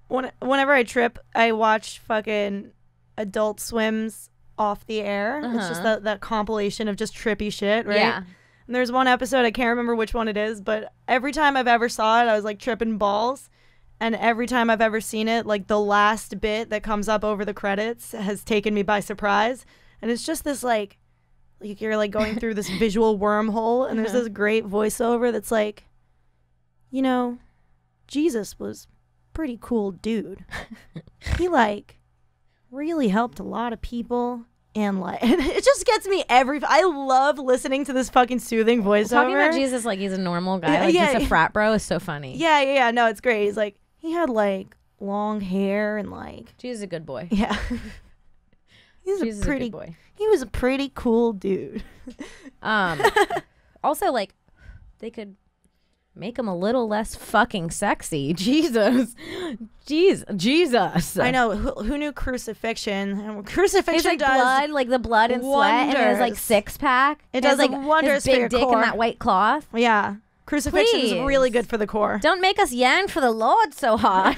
Speaker 2: whenever I trip, I watch fucking Adult Swim's Off the Air. It's just that compilation of just trippy shit, right?
Speaker 1: Yeah.
Speaker 2: And there's one episode, I can't remember which one it is, but every time I've ever saw it, I was like tripping balls. And every time I've ever seen it, like the last bit that comes up over the credits has taken me by surprise. And it's just this like you're like going through this visual wormhole, and there's this great voiceover that's like, you know, Jesus was a pretty cool dude. He like really helped a lot of people. And like, and it just gets me I love listening to this fucking soothing voiceover.
Speaker 1: Talking about Jesus like he's a normal guy, like just a frat bro, is so funny.
Speaker 2: Yeah. No, it's great. He's like, he had like long hair and like.
Speaker 1: Jesus is a good boy.
Speaker 2: Yeah.
Speaker 1: Jesus is a good boy.
Speaker 2: He was a pretty cool dude.
Speaker 1: Also, like, they could make him a little less fucking sexy. Jesus. Jesus.
Speaker 2: I know. Who knew crucifixion? And crucifixion
Speaker 1: It's like
Speaker 2: does
Speaker 1: blood, like the blood and sweat, and his like
Speaker 2: wonders.
Speaker 1: six pack.
Speaker 2: It
Speaker 1: And
Speaker 2: does
Speaker 1: his,
Speaker 2: like wonders
Speaker 1: his
Speaker 2: for
Speaker 1: big
Speaker 2: your
Speaker 1: dick
Speaker 2: core.
Speaker 1: and that white cloth.
Speaker 2: Yeah. Crucifixion is
Speaker 1: Please.
Speaker 2: really good for the core.
Speaker 1: Don't make us yearn for the Lord so hard.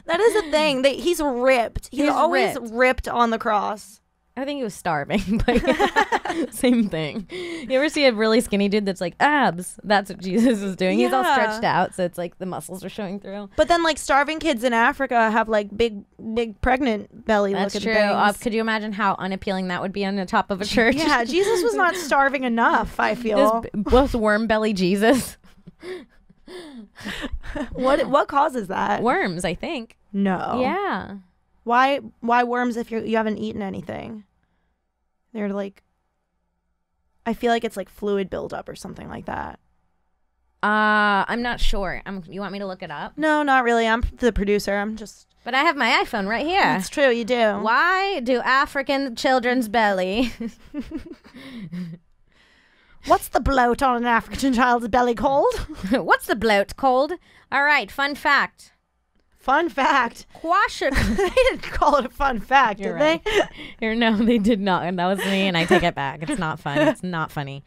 Speaker 2: That is the thing. He's ripped. He's always ripped on the cross.
Speaker 1: I think he was starving, but yeah, same thing. You ever see a really skinny dude that's like abs? That's what Jesus is doing. He's all
Speaker 2: Yeah.
Speaker 1: stretched out, so it's like the muscles are showing through.
Speaker 2: But then, like, starving kids in Africa have like big pregnant belly
Speaker 1: That's
Speaker 2: looking
Speaker 1: true.
Speaker 2: things.
Speaker 1: Could you imagine how unappealing that would be on the top of a church?
Speaker 2: Yeah, Jesus was not starving enough. I feel.
Speaker 1: Both worm belly Jesus.
Speaker 2: What causes that?
Speaker 1: Worms, I think.
Speaker 2: No.
Speaker 1: Yeah.
Speaker 2: Why worms if you haven't eaten anything? They're like, I feel like it's like fluid buildup or something like that.
Speaker 1: I'm not sure. You want me to look it up?
Speaker 2: No, not really. I'm the producer. I'm just.
Speaker 1: But I have my iPhone right here.
Speaker 2: It's true. You do.
Speaker 1: Why do African children's belly?
Speaker 2: What's the bloat on an African child's belly called?
Speaker 1: What's the bloat called? All right, fun fact.
Speaker 2: Fun fact.
Speaker 1: Quasha.
Speaker 2: They didn't call it a fun fact,
Speaker 1: You're
Speaker 2: did
Speaker 1: right.
Speaker 2: they?
Speaker 1: No, they did not. And that was me, and I take it back. It's not fun. It's not funny.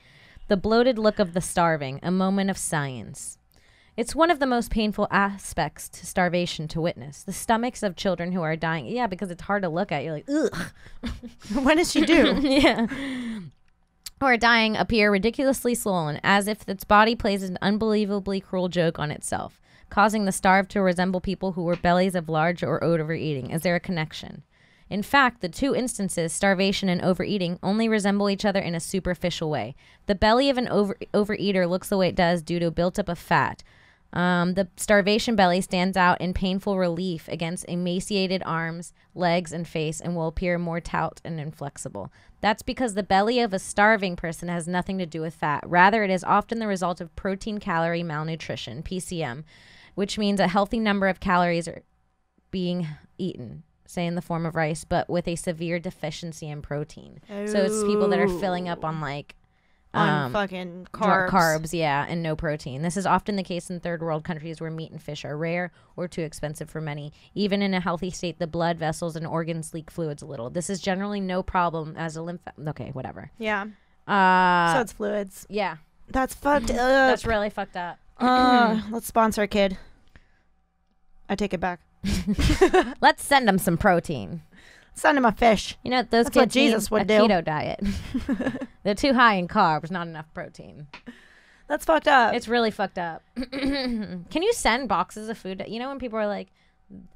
Speaker 1: The bloated look of the starving, a moment of science. It's one of the most painful aspects to starvation to witness. The stomachs of children who are dying. Yeah, because it's hard to look at. You're like, ugh.
Speaker 2: When does she do?
Speaker 1: Yeah. Who are dying appear ridiculously swollen, as if its body plays an unbelievably cruel joke on itself, causing the starved to resemble people who were bellies of large or overeating. Is there a connection? In fact, the two instances, starvation and overeating, only resemble each other in a superficial way. The belly of an overeater looks the way it does due to a buildup of fat. The starvation belly stands out in painful relief against emaciated arms, legs, and face, and will appear more taut and inflexible. That's because the belly of a starving person has nothing to do with fat. Rather, it is often the result of protein-calorie malnutrition, PCM, which means a healthy number of calories are being eaten, say in the form of rice, but with a severe deficiency in protein. So it's people that are filling up on like
Speaker 2: On fucking carbs.
Speaker 1: Yeah, and no protein. This is often the case in third world countries where meat and fish are rare or too expensive for many. Even in a healthy state, the blood vessels and organs leak fluids a little. This is generally no problem as a okay, whatever.
Speaker 2: Yeah. So it's fluids.
Speaker 1: Yeah.
Speaker 2: That's fucked up.
Speaker 1: That's really fucked up.
Speaker 2: Let's sponsor a kid. I take it back.
Speaker 1: Let's send them some protein.
Speaker 2: Send him a fish.
Speaker 1: You know, those
Speaker 2: That's
Speaker 1: kids
Speaker 2: what Jesus
Speaker 1: need
Speaker 2: would
Speaker 1: a
Speaker 2: do.
Speaker 1: keto diet. They're too high in carbs, not enough protein.
Speaker 2: That's fucked up.
Speaker 1: It's really fucked up. Can you send boxes of food? You know, when people are like,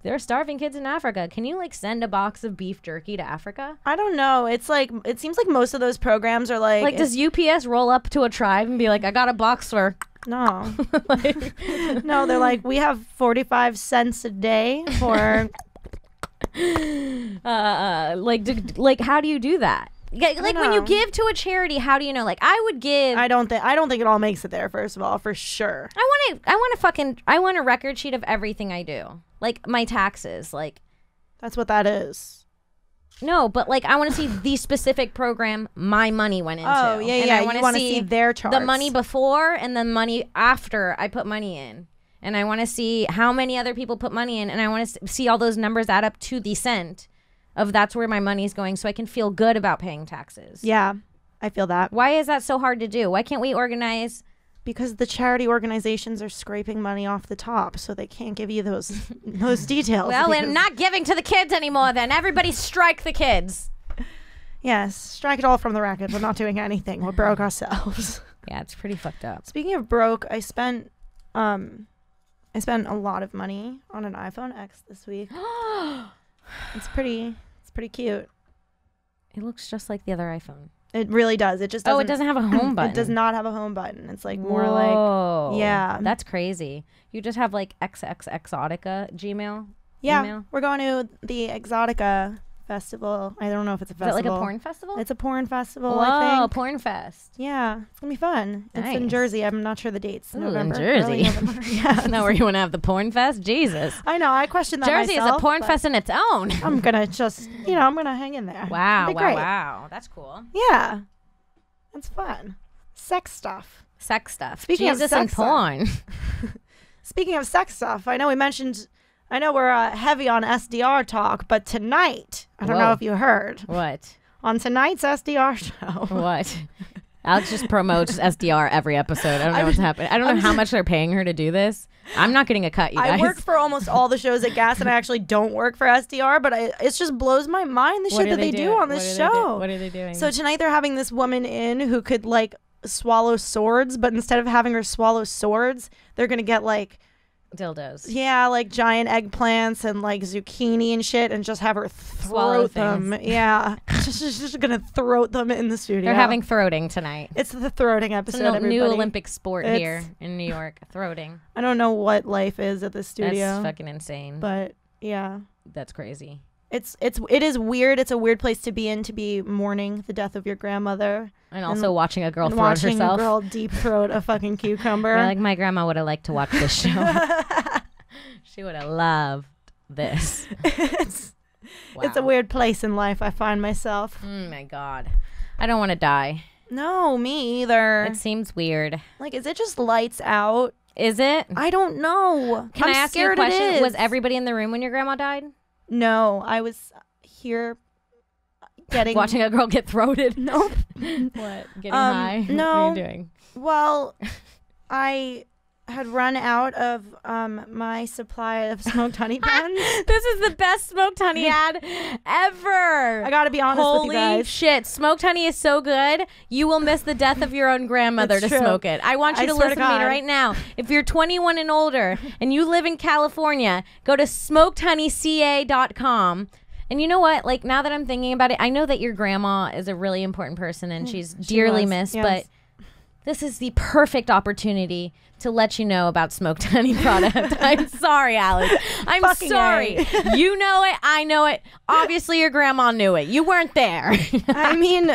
Speaker 1: there are starving kids in Africa. Can you like send a box of beef jerky to Africa?
Speaker 2: I don't know. It's like, it seems like most of those programs are like
Speaker 1: Does UPS roll up to a tribe and be like, I got a box for...
Speaker 2: No. No, they're like, we have 45 cents a day for...
Speaker 1: how do you do that? Like when you give to a charity, how do you know? Like I would give.
Speaker 2: I don't think it all makes it there. First of all, for sure.
Speaker 1: I want a record sheet of everything I do, like my taxes. Like
Speaker 2: that's what that is.
Speaker 1: No, but like I want to see the specific program my money went into.
Speaker 2: Oh yeah, yeah. I want to see their charts.
Speaker 1: The money before and the money after I put money in. And I want to see how many other people put money in, and I want to see all those numbers add up to the cent of that's where my money is going, so I can feel good about paying taxes.
Speaker 2: Yeah, I feel that.
Speaker 1: Why is that so hard to do? Why can't we organize?
Speaker 2: Because the charity organizations are scraping money off the top, so they can't give you those details.
Speaker 1: Well, we're not giving to the kids anymore then. Everybody strike the kids.
Speaker 2: Yes, strike it all from the record. We're not doing anything. We're broke ourselves.
Speaker 1: Yeah, it's pretty fucked up.
Speaker 2: Speaking of broke, I spent a lot of money on an iPhone X this week. It's pretty cute.
Speaker 1: It looks just like the other iPhone.
Speaker 2: It really does. It just doesn't.
Speaker 1: Oh, it doesn't have a home button.
Speaker 2: It does not have a home button. It's like more like, yeah.
Speaker 1: That's crazy. You just have like XX Exotica Gmail.
Speaker 2: Yeah,
Speaker 1: email?
Speaker 2: We're going to the Exotica festival. I don't know if it's a festival.
Speaker 1: Is it like a porn festival?
Speaker 2: It's a porn festival,
Speaker 1: Whoa,
Speaker 2: I think.
Speaker 1: porn fest.
Speaker 2: Yeah, it's going to be fun. It's in
Speaker 1: Nice.
Speaker 2: Jersey. I'm not sure the dates.
Speaker 1: Ooh,
Speaker 2: November.
Speaker 1: in Jersey.
Speaker 2: Yeah.
Speaker 1: Isn't that where you want to have the porn fest? Jesus.
Speaker 2: I know. I question that
Speaker 1: Jersey
Speaker 2: myself,
Speaker 1: is a porn
Speaker 2: but
Speaker 1: fest in its own.
Speaker 2: I'm going to just, I'm going to hang in there.
Speaker 1: Wow,
Speaker 2: It'd be great.
Speaker 1: wow. That's cool.
Speaker 2: Yeah. It's fun. Sex stuff.
Speaker 1: Sex stuff.
Speaker 2: Speaking of
Speaker 1: Jesus
Speaker 2: sex
Speaker 1: and porn.
Speaker 2: Speaking of sex stuff, I know we're heavy on SDR talk, but tonight, I don't know if you heard.
Speaker 1: What?
Speaker 2: On tonight's SDR show.
Speaker 1: What? Alex just promotes SDR every episode. I don't know what's happening. I don't know how much they're paying her to do this. I'm not getting a cut, you guys.
Speaker 2: I work for almost all the shows at Gas, and I actually don't work for SDR, but it just blows my mind the shit that they do on this show.
Speaker 1: What are they doing?
Speaker 2: So tonight they're having this woman in who could like swallow swords, but instead of having her swallow swords, they're gonna get like
Speaker 1: dildos.
Speaker 2: Yeah, like giant eggplants and like zucchini and shit, and just have her
Speaker 1: Swallow
Speaker 2: throat them.
Speaker 1: things.
Speaker 2: Yeah, just gonna throat them in the studio.
Speaker 1: They're having throating tonight.
Speaker 2: It's the throating
Speaker 1: It's
Speaker 2: episode.
Speaker 1: a new
Speaker 2: everybody.
Speaker 1: Olympic sport here in New York. Throating.
Speaker 2: I don't know what life is at the studio.
Speaker 1: That's fucking insane.
Speaker 2: But yeah,
Speaker 1: that's crazy.
Speaker 2: it is weird. It's a weird place to be in, to be mourning the death of your grandmother
Speaker 1: And also watching a girl
Speaker 2: and
Speaker 1: throat
Speaker 2: watching
Speaker 1: herself.
Speaker 2: a girl deep throat a fucking cucumber.
Speaker 1: You're like, my grandma would have liked to watch this show. She would have loved this.
Speaker 2: It's a weird place in life. I find myself.
Speaker 1: Oh my God. I don't want to die.
Speaker 2: No, me either.
Speaker 1: It seems weird.
Speaker 2: Like, is it just lights out?
Speaker 1: Is it?
Speaker 2: I don't know.
Speaker 1: Can
Speaker 2: I'm
Speaker 1: I ask you a
Speaker 2: scared it
Speaker 1: question?
Speaker 2: is.
Speaker 1: Was everybody in the room when your grandma died?
Speaker 2: No, I was here getting
Speaker 1: Watching a girl get throated?
Speaker 2: Nope.
Speaker 1: What? Getting high?
Speaker 2: No.
Speaker 1: What are you doing?
Speaker 2: Well, I had run out of my supply of smoked honey pens.
Speaker 1: This is the best smoked honey ad ever.
Speaker 2: I gotta be honest with you
Speaker 1: Holy
Speaker 2: guys.
Speaker 1: shit. Smoked honey is so good, you will miss the death of your own grandmother
Speaker 2: It's
Speaker 1: to
Speaker 2: true.
Speaker 1: smoke it. I want you
Speaker 2: I
Speaker 1: to
Speaker 2: swear
Speaker 1: listen
Speaker 2: to
Speaker 1: to me
Speaker 2: God.
Speaker 1: right now. If you're 21 and older and you live in California, go to smokedhoneyca.com. And you know what? Like, now that I'm thinking about it, I know that your grandma is a really important person and she's dearly
Speaker 2: was,
Speaker 1: missed,
Speaker 2: yes.
Speaker 1: but this is the perfect opportunity to let you know about smoked honey product. I'm sorry, Alex. I'm
Speaker 2: Fucking
Speaker 1: sorry. You know it. I know it. Obviously, your grandma knew it. You weren't there.
Speaker 2: I mean,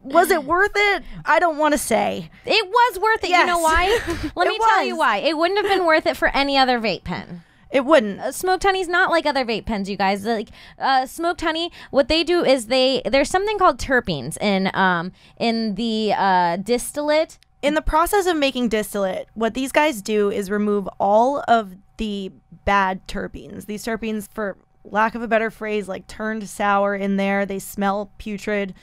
Speaker 2: was it worth it? I don't want to say.
Speaker 1: It was worth it.
Speaker 2: Yes.
Speaker 1: You know why? Let
Speaker 2: It
Speaker 1: me tell you
Speaker 2: was.
Speaker 1: why. It wouldn't have been worth it for any other vape pen.
Speaker 2: It wouldn't.
Speaker 1: Smoked honey's not like other vape pens, you guys. Like smoked honey, what they do is there's something called terpenes in the distillate.
Speaker 2: In the process of making distillate, what these guys do is remove all of the bad terpenes. These terpenes, for lack of a better phrase, like turned sour in there. They smell putrid.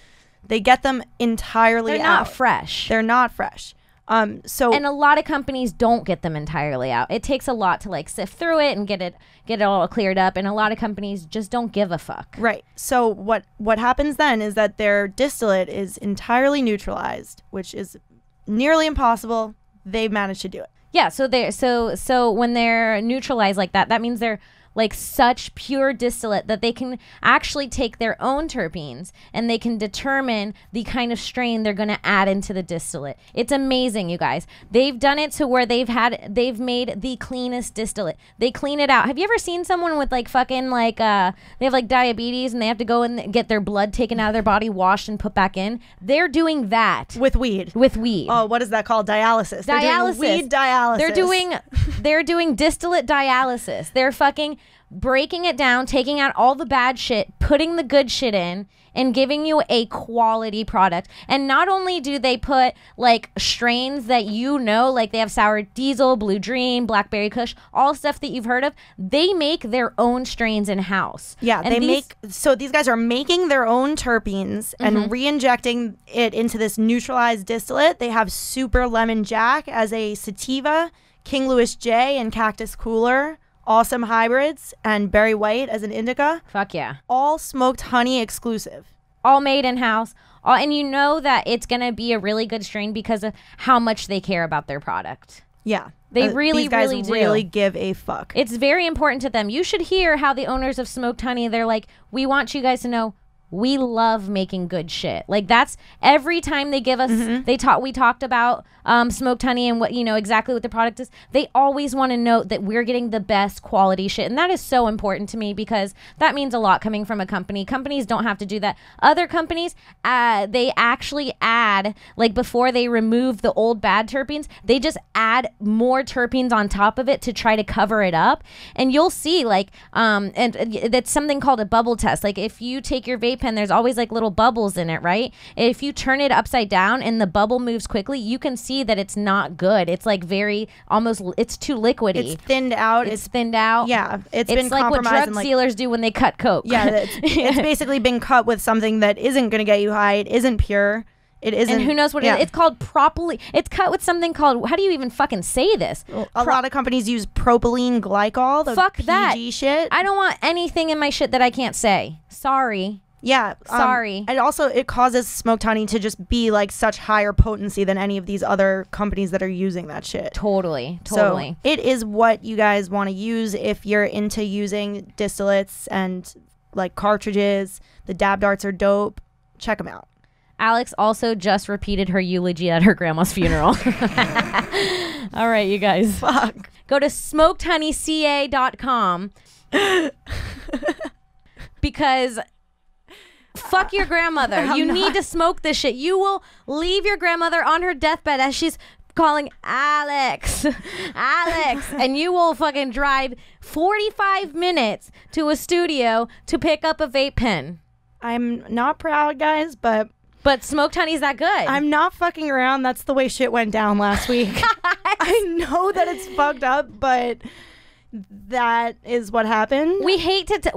Speaker 2: They get them entirely
Speaker 1: They're
Speaker 2: out.
Speaker 1: not fresh.
Speaker 2: They're not fresh. So
Speaker 1: and a lot of companies don't get them entirely out. It takes a lot to like sift through it and get it all cleared up, and a lot of companies just don't give a fuck.
Speaker 2: Right. So what happens then is that their distillate is entirely neutralized, which is nearly impossible. They've managed to do it.
Speaker 1: Yeah, so when they're neutralized like that, that means they're like such pure distillate that they can actually take their own terpenes and they can determine the kind of strain they're going to add into the distillate. It's amazing, you guys. They've done it to where they've made the cleanest distillate. They clean it out. Have you ever seen someone with like fucking like they have like diabetes and they have to go and get their blood taken out of their body, washed and put back in? They're doing that
Speaker 2: With weed.
Speaker 1: Oh,
Speaker 2: what is that called? Dialysis.
Speaker 1: Dialysis.
Speaker 2: They're doing weed dialysis.
Speaker 1: They're doing distillate dialysis. They're fucking breaking it down, taking out all the bad shit, putting the good shit in, and giving you a quality product. And not only do they put like strains that like they have Sour Diesel, Blue Dream, Blackberry Kush, all stuff that you've heard of, they make their own strains in-house.
Speaker 2: Yeah,
Speaker 1: and
Speaker 2: so these guys are making their own terpenes and re-injecting it into this neutralized distillate. They have Super Lemon Jack as a sativa, King Louis J and Cactus Cooler, Awesome Hybrids, and Berry White as an indica.
Speaker 1: Fuck yeah.
Speaker 2: All smoked honey exclusive.
Speaker 1: All made in-house. And you know that it's going to be a really good strain because of how much they care about their product.
Speaker 2: Yeah.
Speaker 1: They really,
Speaker 2: these guys
Speaker 1: really do.
Speaker 2: really give a fuck.
Speaker 1: It's very important to them. You should hear how the owners of Smoked Honey, they're like, we want you guys to know we love making good shit. Like that's every time they give us, we talked about Smoked Honey and what, exactly what the product is. They always want to note that we're getting the best quality shit. And that is so important to me because that means a lot coming from a company. Companies don't have to do that. Other companies, they actually add, like before they remove the old bad terpenes, they just add more terpenes on top of it to try to cover it up. And you'll see like, and that's something called a bubble test. Like if you take your vape pen, there's always like little bubbles in it, right? If you turn it upside down and the bubble moves quickly, you can see that it's not good. It's like it's too liquidy.
Speaker 2: It's thinned out.
Speaker 1: It's thinned out.
Speaker 2: Yeah. It's been
Speaker 1: like what
Speaker 2: compromised.
Speaker 1: drug dealers do when they cut coke.
Speaker 2: Yeah. It's basically been cut with something that isn't going to get you high. It isn't pure. It isn't.
Speaker 1: And who knows what it is. It's called properly. It's cut with something called, how do you even fucking say this?
Speaker 2: A lot of companies use propylene glycol, the
Speaker 1: Fuck
Speaker 2: PG
Speaker 1: that
Speaker 2: shit.
Speaker 1: I don't want anything in my shit that I can't say. Sorry.
Speaker 2: Yeah.
Speaker 1: Sorry.
Speaker 2: And also it causes smoked honey to just be like such higher potency than any of these other companies that are using that shit.
Speaker 1: Totally.
Speaker 2: So it is what you guys want to use if you're into using distillates and like cartridges. The dab darts are dope. Check them out.
Speaker 1: Alex also just repeated her eulogy at her grandma's funeral. All right, you guys.
Speaker 2: Fuck.
Speaker 1: Go to smokedhoneyca.com because fuck your grandmother. You need to smoke this shit. You will leave your grandmother on her deathbed as she's calling Alex, and you will fucking drive 45 minutes to a studio to pick up a vape pen.
Speaker 2: I'm not proud, guys, but
Speaker 1: Smoked Honey's that good.
Speaker 2: I'm not fucking around. That's the way shit went down last week. I know that it's fucked up, but that is what happened.
Speaker 1: We hate to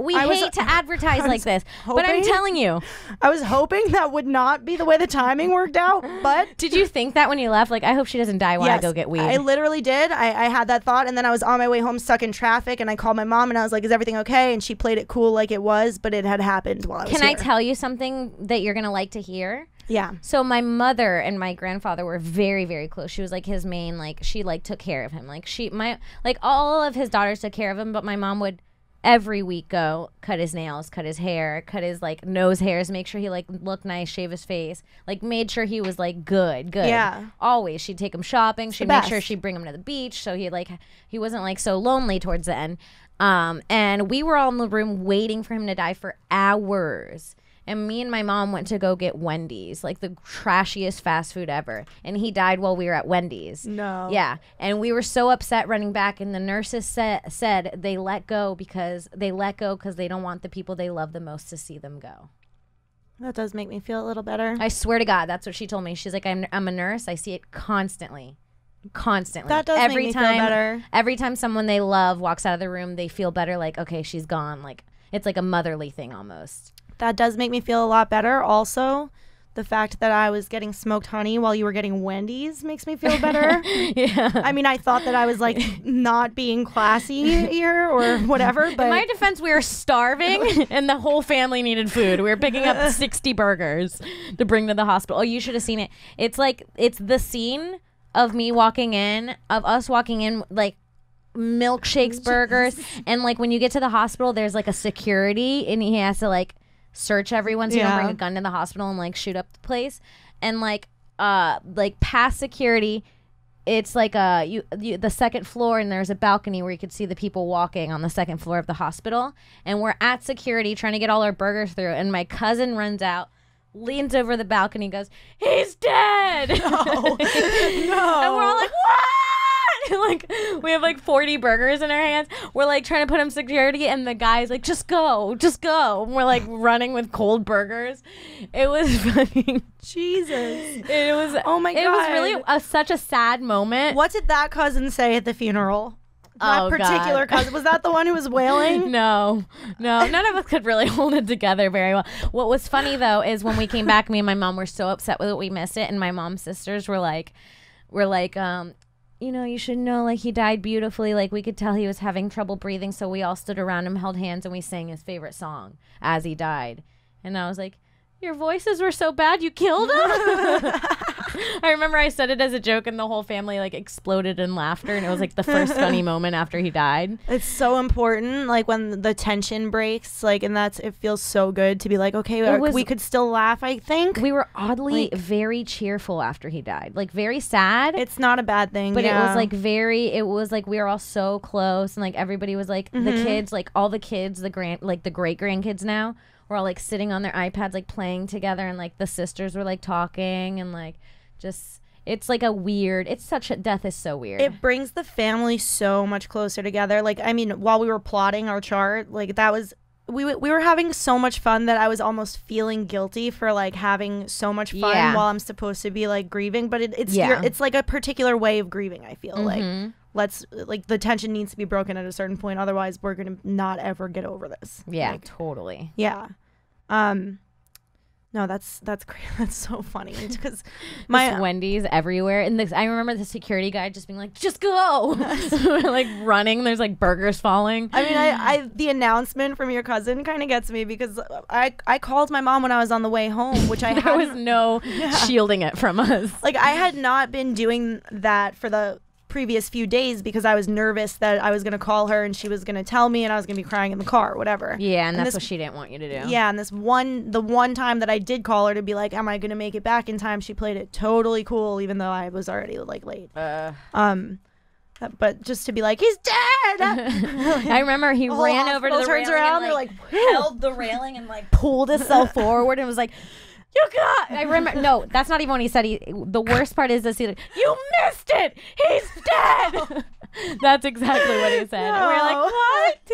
Speaker 1: advertise like this, but I'm telling you,
Speaker 2: I was hoping that would not be the way the timing worked out. But
Speaker 1: did you think that when you left? Like, I hope she doesn't die when I go get weed.
Speaker 2: I literally did. I had that thought, and then I was on my way home stuck in traffic, and I called my mom, and I was like, "Is everything okay?" And she played it cool like it was, but it had happened while I was
Speaker 1: Can
Speaker 2: here.
Speaker 1: I tell you something that you're gonna like to hear?
Speaker 2: Yeah.
Speaker 1: So my mother and my grandfather were very, very close. She was like his main, like she like took care of him. Like all of his daughters took care of him, but my mom would every week go cut his nails, cut his hair, cut his like nose hairs, make sure he like looked nice, shave his face, like made sure he was like good.
Speaker 2: Yeah.
Speaker 1: Always. She'd take him shopping. She'd make sure she'd bring him to the beach so he wasn't like so lonely towards the end. And we were all in the room waiting for him to die for hours. And me and my mom went to go get Wendy's, like the trashiest fast food ever. And he died while we were at Wendy's.
Speaker 2: No.
Speaker 1: Yeah. And we were so upset running back. And the nurses said they let go because they don't want the people they love the most to see them go.
Speaker 2: That does make me feel a little better.
Speaker 1: I swear to God, that's what she told me. She's like, I'm a nurse. I see it constantly.
Speaker 2: That does make me feel better.
Speaker 1: Every time someone they love walks out of the room, they feel better. Like, okay, she's gone. Like, it's like a motherly thing almost.
Speaker 2: That does make me feel a lot better. Also, the fact that I was getting smoked honey while you were getting Wendy's makes me feel better.
Speaker 1: Yeah.
Speaker 2: I mean, I thought that I was like not being classy here or whatever, but
Speaker 1: in my defense, we were starving and the whole family needed food. We were picking up 60 burgers to bring to the hospital. Oh, you should have seen it. It's the scene of us walking in like milkshakes, burgers, and like when you get to the hospital, there's like a security and he has to like search everyone so you don't bring a gun to the hospital and like shoot up the place. And like past security, it's like the second floor, and there's a balcony where you could see the people walking on the second floor of the hospital. And we're at security trying to get all our burgers through, and my cousin runs out, leans over the balcony, goes, "He's dead!"
Speaker 2: No. No.
Speaker 1: And we're all like, "What?" Like, we have like 40 burgers in our hands. We're like trying to put him security, and the guy's like, just go. And we're like running with cold burgers. It was fucking
Speaker 2: Jesus.
Speaker 1: It was.
Speaker 2: Oh my God.
Speaker 1: It was really such a sad moment.
Speaker 2: What did that cousin say at the funeral? That particular cousin, was that the one who was wailing?
Speaker 1: No, none of us could really hold it together very well. What was funny though is when we came back, me and my mom were so upset with it, we missed it, and my mom's sisters were like, you know, you should know, like, he died beautifully. Like, we could tell he was having trouble breathing, so we all stood around him, held hands, and we sang his favorite song as he died. And I was like, your voices were so bad you killed him? I remember I said it as a joke, and the whole family like exploded in laughter, and it was like the first funny moment after he died.
Speaker 2: It's so important, like when the tension breaks, like, and it feels so good to be like, okay, we could still laugh. I think
Speaker 1: we were oddly very cheerful after he died, like very sad.
Speaker 2: It's not a bad thing,
Speaker 1: but it was like we were all so close, and like everybody was like the kids, like all the kids, the great grandkids now. We're all like sitting on their iPads, like playing together, and like the sisters were like talking, and like just it's like death is so weird.
Speaker 2: It brings the family so much closer together. Like, I mean, while we were plotting our chart, like that was we were having so much fun that I was almost feeling guilty for like having so much fun while I'm supposed to be like grieving. But it's like a particular way of grieving. I feel like the tension needs to be broken at a certain point, otherwise we're gonna not ever get over this.
Speaker 1: Yeah, like, totally.
Speaker 2: Yeah. No, that's great. That's so funny because
Speaker 1: my Wendy's everywhere, and I remember the security guy just being like, "Just go!" We're like running. There's like burgers falling.
Speaker 2: I mean, I the announcement from your cousin kind of gets me because I called my mom when I was on the way home, which
Speaker 1: there was no shielding it from us.
Speaker 2: Like, I had not been doing that for the previous few days because I was nervous that I was going to call her and she was going to tell me and I was going to be crying in the car or whatever.
Speaker 1: Yeah, and that's what she didn't want you to do.
Speaker 2: Yeah, and the one time that I did call her to be like, am I going to make it back in time, she played it totally cool even though I was already like late. But just to be like, he's dead.
Speaker 1: I remember he ran over to the railing around, and like held the railing and like pulled himself forward and was like, you got. I remember. No, that's not even what he said. The worst part is this. He's like, you missed it. He's dead. That's exactly what he said. No. And we're like, what?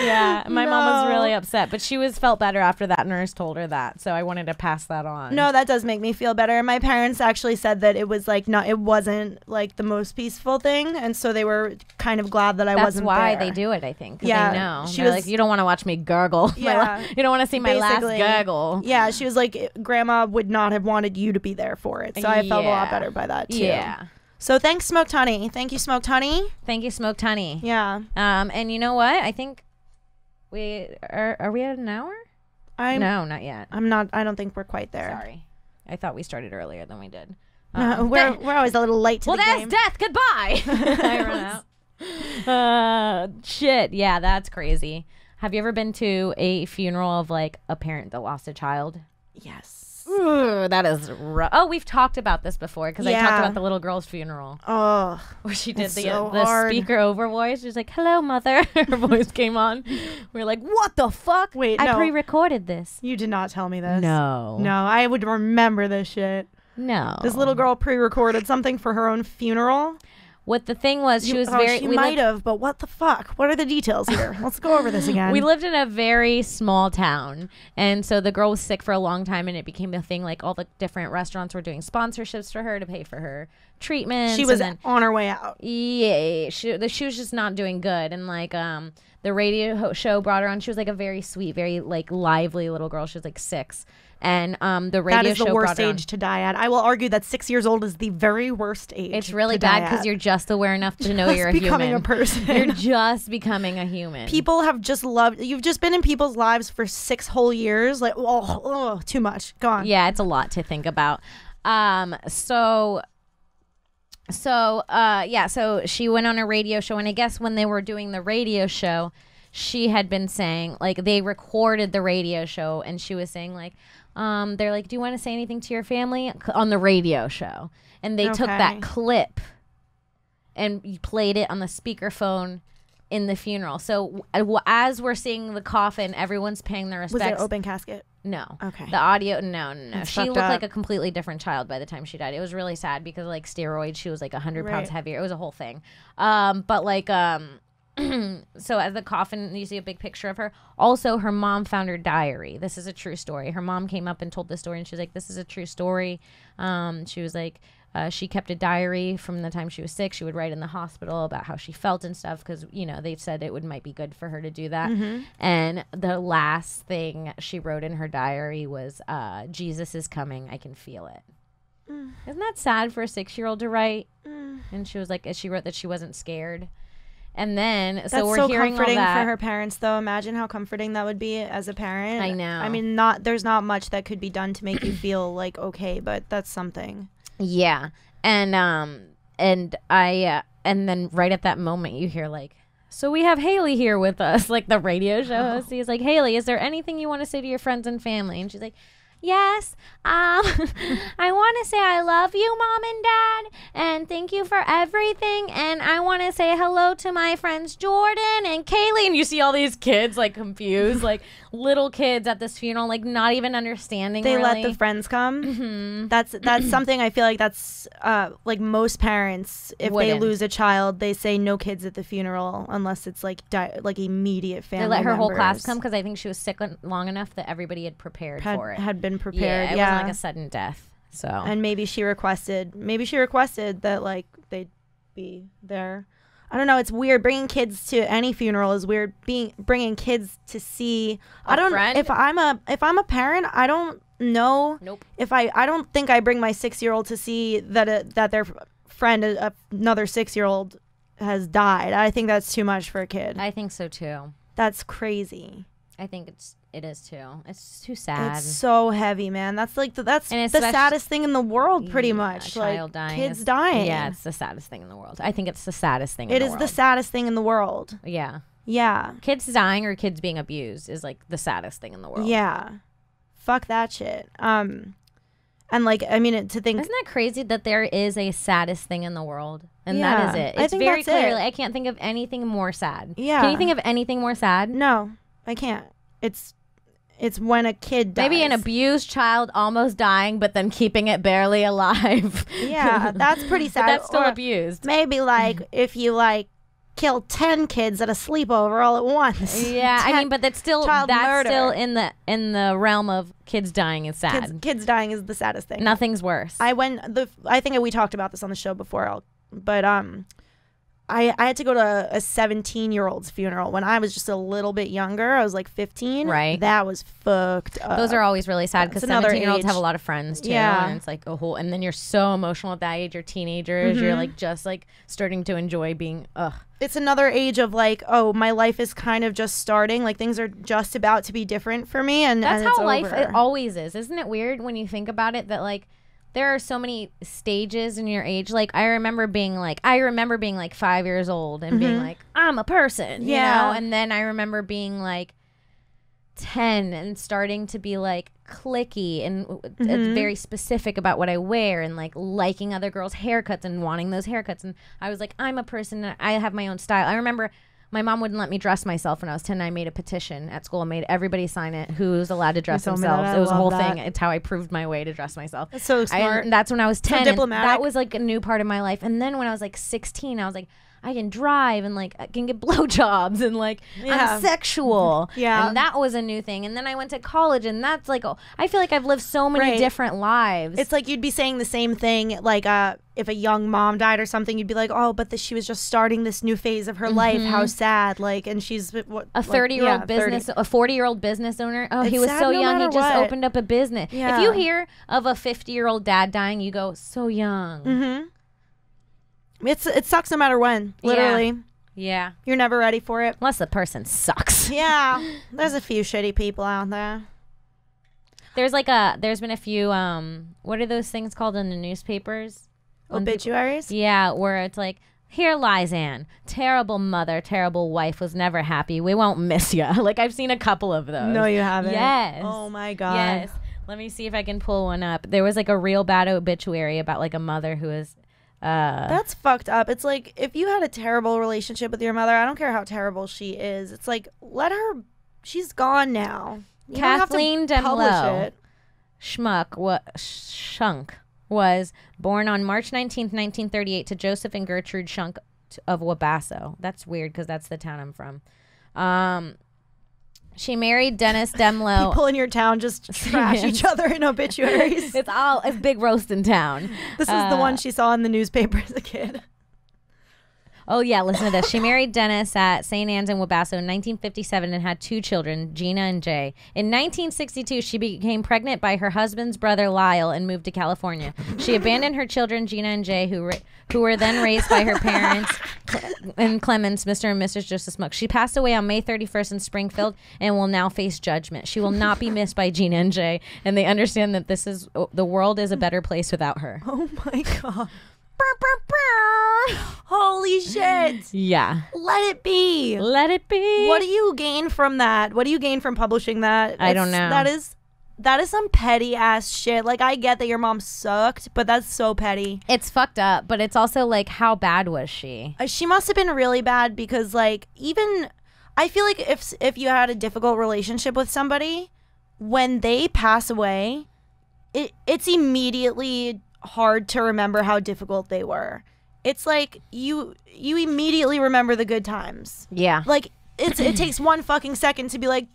Speaker 1: Yeah. My mom was really upset, but she felt better after that nurse told her that. So I wanted to pass that on.
Speaker 2: No, that does make me feel better. My parents actually said that it was like it wasn't like the most peaceful thing, and so they were kind of glad that I wasn't there. That's why
Speaker 1: they do it, I think. Yeah. They know. They're like, you don't want to watch me gurgle. Yeah. You don't want to see my last gurgle.
Speaker 2: Yeah. She was like, Grandma would not have wanted you to be there for it. So I felt a lot better by that too. Yeah. So thanks, Smoked Honey. Thank you, Smoked Honey.
Speaker 1: Thank you, Smoked Honey.
Speaker 2: Yeah.
Speaker 1: And you know what? I think we are we at an hour? No, not yet.
Speaker 2: I'm not. I don't think we're quite there.
Speaker 1: Sorry. I thought we started earlier than we did.
Speaker 2: No, we're always a little late to the game.
Speaker 1: Well, that's death. Goodbye. I run out. Shit. Yeah, that's crazy. Have you ever been to a funeral of like a parent that lost a child?
Speaker 2: Yes.
Speaker 1: Ooh, that is rough. Oh, we've talked about this before because I talked about the little girl's funeral.
Speaker 2: Oh,
Speaker 1: where she did the speaker over voice. She was like, "Hello, mother." Her voice came on. We were like, "What the fuck?"
Speaker 2: Wait,
Speaker 1: I pre-recorded this.
Speaker 2: You did not tell me this.
Speaker 1: No,
Speaker 2: I would remember this shit.
Speaker 1: No,
Speaker 2: this little girl pre-recorded something for her own funeral.
Speaker 1: What the thing was, she was very...
Speaker 2: She might have, but what the fuck? What are the details here? Let's go over this again.
Speaker 1: We lived in a very small town, and so the girl was sick for a long time, and it became a thing, like all the different restaurants were doing sponsorships for her to pay for her treatment.
Speaker 2: She was on her way out.
Speaker 1: Yeah, she was just not doing good, and like the radio show brought her on. She was like a very sweet, very like lively little girl. She was like 6. And the radio
Speaker 2: that is
Speaker 1: show
Speaker 2: the worst
Speaker 1: brought her on.
Speaker 2: age to die at. I will argue that 6 years old is the very worst age.
Speaker 1: It's really
Speaker 2: to
Speaker 1: bad
Speaker 2: die
Speaker 1: because
Speaker 2: at.
Speaker 1: you're just aware enough to know you're a
Speaker 2: becoming
Speaker 1: human.
Speaker 2: a person.
Speaker 1: You're just becoming a human.
Speaker 2: People have just loved. You've just been in people's lives for 6 whole years. Like, oh, too much. Go on.
Speaker 1: Yeah, it's a lot to think about. So she went on a radio show, and I guess when they were doing the radio show, she had been saying, like, they recorded the radio show, and she was saying, like, they're like, do you want to say anything to your family on the radio show? And they took that clip and played it on the speakerphone in the funeral. So as we're seeing the coffin, everyone's paying their respects.
Speaker 2: Was it open casket?
Speaker 1: No.
Speaker 2: Okay.
Speaker 1: The audio, no.
Speaker 2: That's
Speaker 1: She
Speaker 2: fucked
Speaker 1: looked
Speaker 2: up.
Speaker 1: like a completely different child by the time she died. It was really sad because, like, steroids, she was like 100 pounds heavier. It was a whole thing. But like, so at the coffin, you see a big picture of her. Also, her mom found her diary. This is a true story. Her mom came up and told this story, and she was like, this is a true story. She was like, she kept a diary from the time she was 6. She would write in the hospital about how she felt and stuff because, you know, they said it might be good for her to do that. And the last thing she wrote in her diary was, Jesus is coming. I can feel it. Isn't that sad for a 6-year-old to write? And she was like, she wrote that she wasn't scared. And then,
Speaker 2: That's
Speaker 1: so we're
Speaker 2: so
Speaker 1: hearing all
Speaker 2: comforting
Speaker 1: that.
Speaker 2: for her parents, though. Imagine how comforting that would be as a parent.
Speaker 1: I know.
Speaker 2: I mean, there's not much that could be done to make you feel like okay, but that's something.
Speaker 1: Yeah. And then right at that moment you hear, like, so we have Haley here with us, like the radio show host. He's like, Haley, is there anything you want to say to your friends and family? And she's like, yes, I want to say I love you, Mom and Dad, and thank you for everything. And I want to say hello to my friends Jordan and Kaylee. And you see all these kids, like, confused, like little kids at this funeral, like not even understanding.
Speaker 2: They
Speaker 1: really.
Speaker 2: let the friends come. That's something I feel like that's like most parents, if they lose a child, they say no kids at the funeral unless it's like immediate family.
Speaker 1: They let her whole class
Speaker 2: members.
Speaker 1: come because I think she was sick long enough that everybody had prepared for it.
Speaker 2: Had been prepared.
Speaker 1: Yeah, it
Speaker 2: Yeah,
Speaker 1: wasn't like a sudden death. So
Speaker 2: and maybe she requested that like they'd be there. I don't know. It's weird bringing kids to any funeral is weird. Bringing kids to see.
Speaker 1: Friend?
Speaker 2: If I'm a parent, I don't know.
Speaker 1: Nope.
Speaker 2: If I don't think I bring my 6-year-old to see that their friend, another 6-year-old, has died. I think that's too much for a kid.
Speaker 1: I think so too.
Speaker 2: That's crazy.
Speaker 1: I think it is too. It's too sad.
Speaker 2: It's so heavy, man. That's like that's
Speaker 1: And
Speaker 2: the saddest thing in the world, pretty much.
Speaker 1: A child
Speaker 2: like,
Speaker 1: dying.
Speaker 2: Kids dying.
Speaker 1: Yeah, it's the saddest thing in the world. I think it's the saddest thing.
Speaker 2: It
Speaker 1: in
Speaker 2: is
Speaker 1: the
Speaker 2: the
Speaker 1: world.
Speaker 2: saddest thing in the world.
Speaker 1: Yeah.
Speaker 2: Yeah.
Speaker 1: Kids dying or kids being abused is like the saddest thing in the world.
Speaker 2: Yeah. Fuck that shit. And like, I mean, to think.
Speaker 1: Isn't that crazy that there is a saddest thing in the world? And
Speaker 2: Yeah,
Speaker 1: that is it.
Speaker 2: I
Speaker 1: It's
Speaker 2: think
Speaker 1: very
Speaker 2: that's
Speaker 1: clear.
Speaker 2: it.
Speaker 1: Like, I can't think of anything more sad.
Speaker 2: Yeah.
Speaker 1: Can you think of anything more sad?
Speaker 2: No, I can't. It's when a kid dies.
Speaker 1: Maybe an abused child almost dying, but then keeping it barely alive.
Speaker 2: Yeah, that's pretty sad.
Speaker 1: But that's still
Speaker 2: Or
Speaker 1: abused.
Speaker 2: Maybe like if you like kill 10 kids at a sleepover all at once.
Speaker 1: Yeah, I mean, but that's still
Speaker 2: child murder.
Speaker 1: still in the realm of kids dying is sad.
Speaker 2: Kids dying is the saddest thing.
Speaker 1: Nothing's worse.
Speaker 2: I think we talked about this on the show before, but I had to go to a 17-year-old's funeral when I was just a little bit younger. I was like 15.
Speaker 1: Right.
Speaker 2: That was fucked up.
Speaker 1: Those are always really sad because
Speaker 2: That's another
Speaker 1: 17-year-olds have
Speaker 2: age.
Speaker 1: a lot of friends too.
Speaker 2: Yeah.
Speaker 1: And it's like a whole, and then you're so emotional at that age. You're teenagers. You're like just like starting to enjoy being,
Speaker 2: It's another age of like, oh, my life is kind of just starting. Like things are just about to be different for me. And
Speaker 1: That's
Speaker 2: and it's
Speaker 1: how life
Speaker 2: over.
Speaker 1: always is. Isn't it weird when you think about it that like there are so many stages in your age? Like I remember being like 5 years old and being like, I'm a person, you know? And then I remember being like 10 and starting to be like cliquey and very specific about what I wear and like liking other girls' haircuts and wanting those haircuts. And I was like, I'm a person. I have my own style. I remember my mom wouldn't let me dress myself when I was 10. I made a petition at school and made everybody sign it who's allowed to dress
Speaker 2: told me that.
Speaker 1: themselves.
Speaker 2: I
Speaker 1: It was a
Speaker 2: love
Speaker 1: whole
Speaker 2: that.
Speaker 1: thing. It's how I proved my way to dress myself.
Speaker 2: That's so smart.
Speaker 1: And that's when I was 10. And
Speaker 2: diplomatic.
Speaker 1: that was like a new part of my life. And then when I was like 16, I was like, I can drive and like I can get blowjobs and like I'm sexual.
Speaker 2: Yeah.
Speaker 1: And that was a new thing. And then I went to college and that's like, I feel like I've lived so many different lives.
Speaker 2: It's like you'd be saying the same thing like if a young mom died or something, you'd be like, oh, but she was just starting this new phase of her life. How sad. Like, and she's
Speaker 1: a 30-year-old business, a 40-year-old business owner. Oh, he was so young. He just opened up a business.
Speaker 2: Yeah.
Speaker 1: If you hear of a 50-year-old dad dying, you go, so young.
Speaker 2: Mm-hmm. It sucks no matter when, literally.
Speaker 1: Yeah.
Speaker 2: You're never ready for it.
Speaker 1: Unless the person sucks.
Speaker 2: Yeah. There's a few shitty people out there.
Speaker 1: There's been a few, what are those things called in the newspapers?
Speaker 2: Obituaries?
Speaker 1: Yeah, where it's like, here lies Anne. Terrible mother, terrible wife, was never happy. We won't miss ya. Like, I've seen a couple of those.
Speaker 2: No, you haven't.
Speaker 1: Yes.
Speaker 2: Oh, my God.
Speaker 1: Yes. Let me see if I can pull one up. There was like a real bad obituary about like a mother who was...
Speaker 2: That's fucked up. It's like, if you had a terrible relationship with your mother, I don't care how terrible she is. It's like, let her... She's gone now. You
Speaker 1: Kathleen
Speaker 2: don't have to publish
Speaker 1: Demlow.
Speaker 2: it.
Speaker 1: Shunk was born on March 19th, 1938 to Joseph and Gertrude Shunk of Wabasso. That's weird because that's the town I'm from. She married Dennis Demlow.
Speaker 2: People in your town just trash each other in obituaries.
Speaker 1: It's big roast in town.
Speaker 2: This is the one she saw in the newspaper as a kid.
Speaker 1: Oh, yeah, listen to this. She married Dennis at St. Anne's in Wabasso in 1957 and had 2 children, Gina and Jay. In 1962, she became pregnant by her husband's brother, Lyle, and moved to California. She abandoned her children, Gina and Jay, who were then raised by her parents and Clemens, Mr. and Mrs. Joseph Smoke. She passed away on May 31st in Springfield and will now face judgment. She will not be missed by Gina and Jay, and they understand that the world is a better place without her.
Speaker 2: Oh, my God. Holy shit.
Speaker 1: Yeah.
Speaker 2: Let it be.
Speaker 1: Let it be.
Speaker 2: What do you gain from that? What do you gain from publishing that?
Speaker 1: I don't know.
Speaker 2: That is some petty ass shit. Like, I get that your mom sucked, but that's so petty.
Speaker 1: It's fucked up, but it's also like, how bad was she?
Speaker 2: She must have been really bad because, like, even I feel like if you had a difficult relationship with somebody, when they pass away, it's immediately hard to remember how difficult they were. It's like you immediately remember the good times.
Speaker 1: Yeah.
Speaker 2: Like, it takes one fucking second to be like,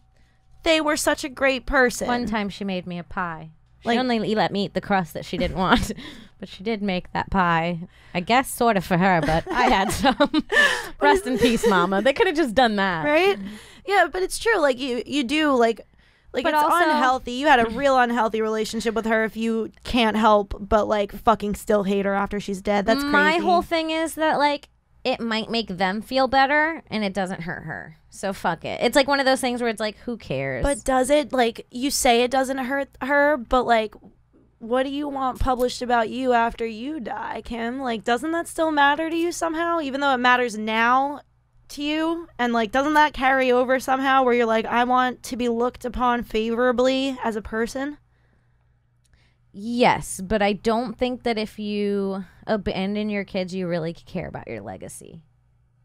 Speaker 2: they were such a great person.
Speaker 1: One time she made me a pie. She only let me eat the crust that she didn't want, but she did make that pie. I guess sort of for her, but I had some. Rest in peace, Mama. They could have just done that.
Speaker 2: Right? Yeah, but it's true. Like, you do, like but it's also unhealthy. You had a real unhealthy relationship with her if you can't help but, like, fucking still hate her after she's dead. That's crazy.
Speaker 1: My whole thing is that, like, it might make them feel better and it doesn't hurt her. So fuck it. It's like one of those things where it's like, who cares?
Speaker 2: But does it? Like, you say it doesn't hurt her, but, like, what do you want published about you after you die, Kim? Like, doesn't that still matter to you somehow? Even though it matters now to you? And, like, doesn't that carry over somehow where you're like, I want to be looked upon favorably as a person?
Speaker 1: Yes, but I don't think that if you abandon your kids, you really care about your legacy.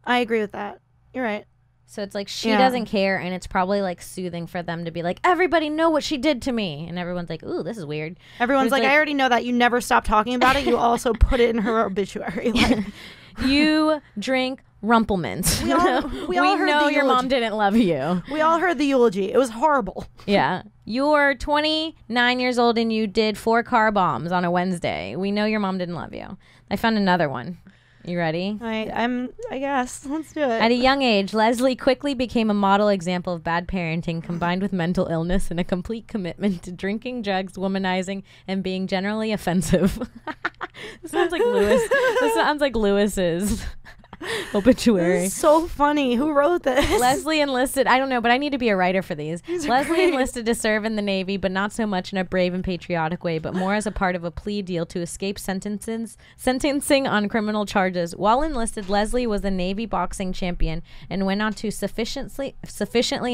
Speaker 2: I agree with that. You're right.
Speaker 1: So it's like she doesn't care, and it's probably like soothing for them to be like, everybody know what she did to me. And everyone's like, ooh, this is weird.
Speaker 2: Everyone's like, I already know that. You never stop talking about it. You also put it in her obituary. Like,
Speaker 1: you drink Rumplemans.
Speaker 2: We all heard
Speaker 1: know
Speaker 2: the
Speaker 1: your
Speaker 2: eulogy.
Speaker 1: mom didn't love you.
Speaker 2: We all heard the eulogy. It was horrible.
Speaker 1: Yeah. You're 29 years old and you did 4 car bombs on a Wednesday. We know your mom didn't love you. I found another one. You ready?
Speaker 2: I guess. Let's do it.
Speaker 1: At a young age, Leslie quickly became a model example of bad parenting combined with mental illness and a complete commitment to drinking, drugs, womanizing, and being generally offensive. This sounds like Lewis. This sounds like Lewis's obituary.
Speaker 2: This is so funny. Who wrote this?
Speaker 1: Leslie enlisted, I don't know, but I need to be a writer for these. Leslie enlisted to serve in the Navy, but not so much in a brave and patriotic way, but more as a part of a plea deal to escape sentencing on criminal charges. While enlisted, Leslie was a Navy boxing champion and went on to sufficiently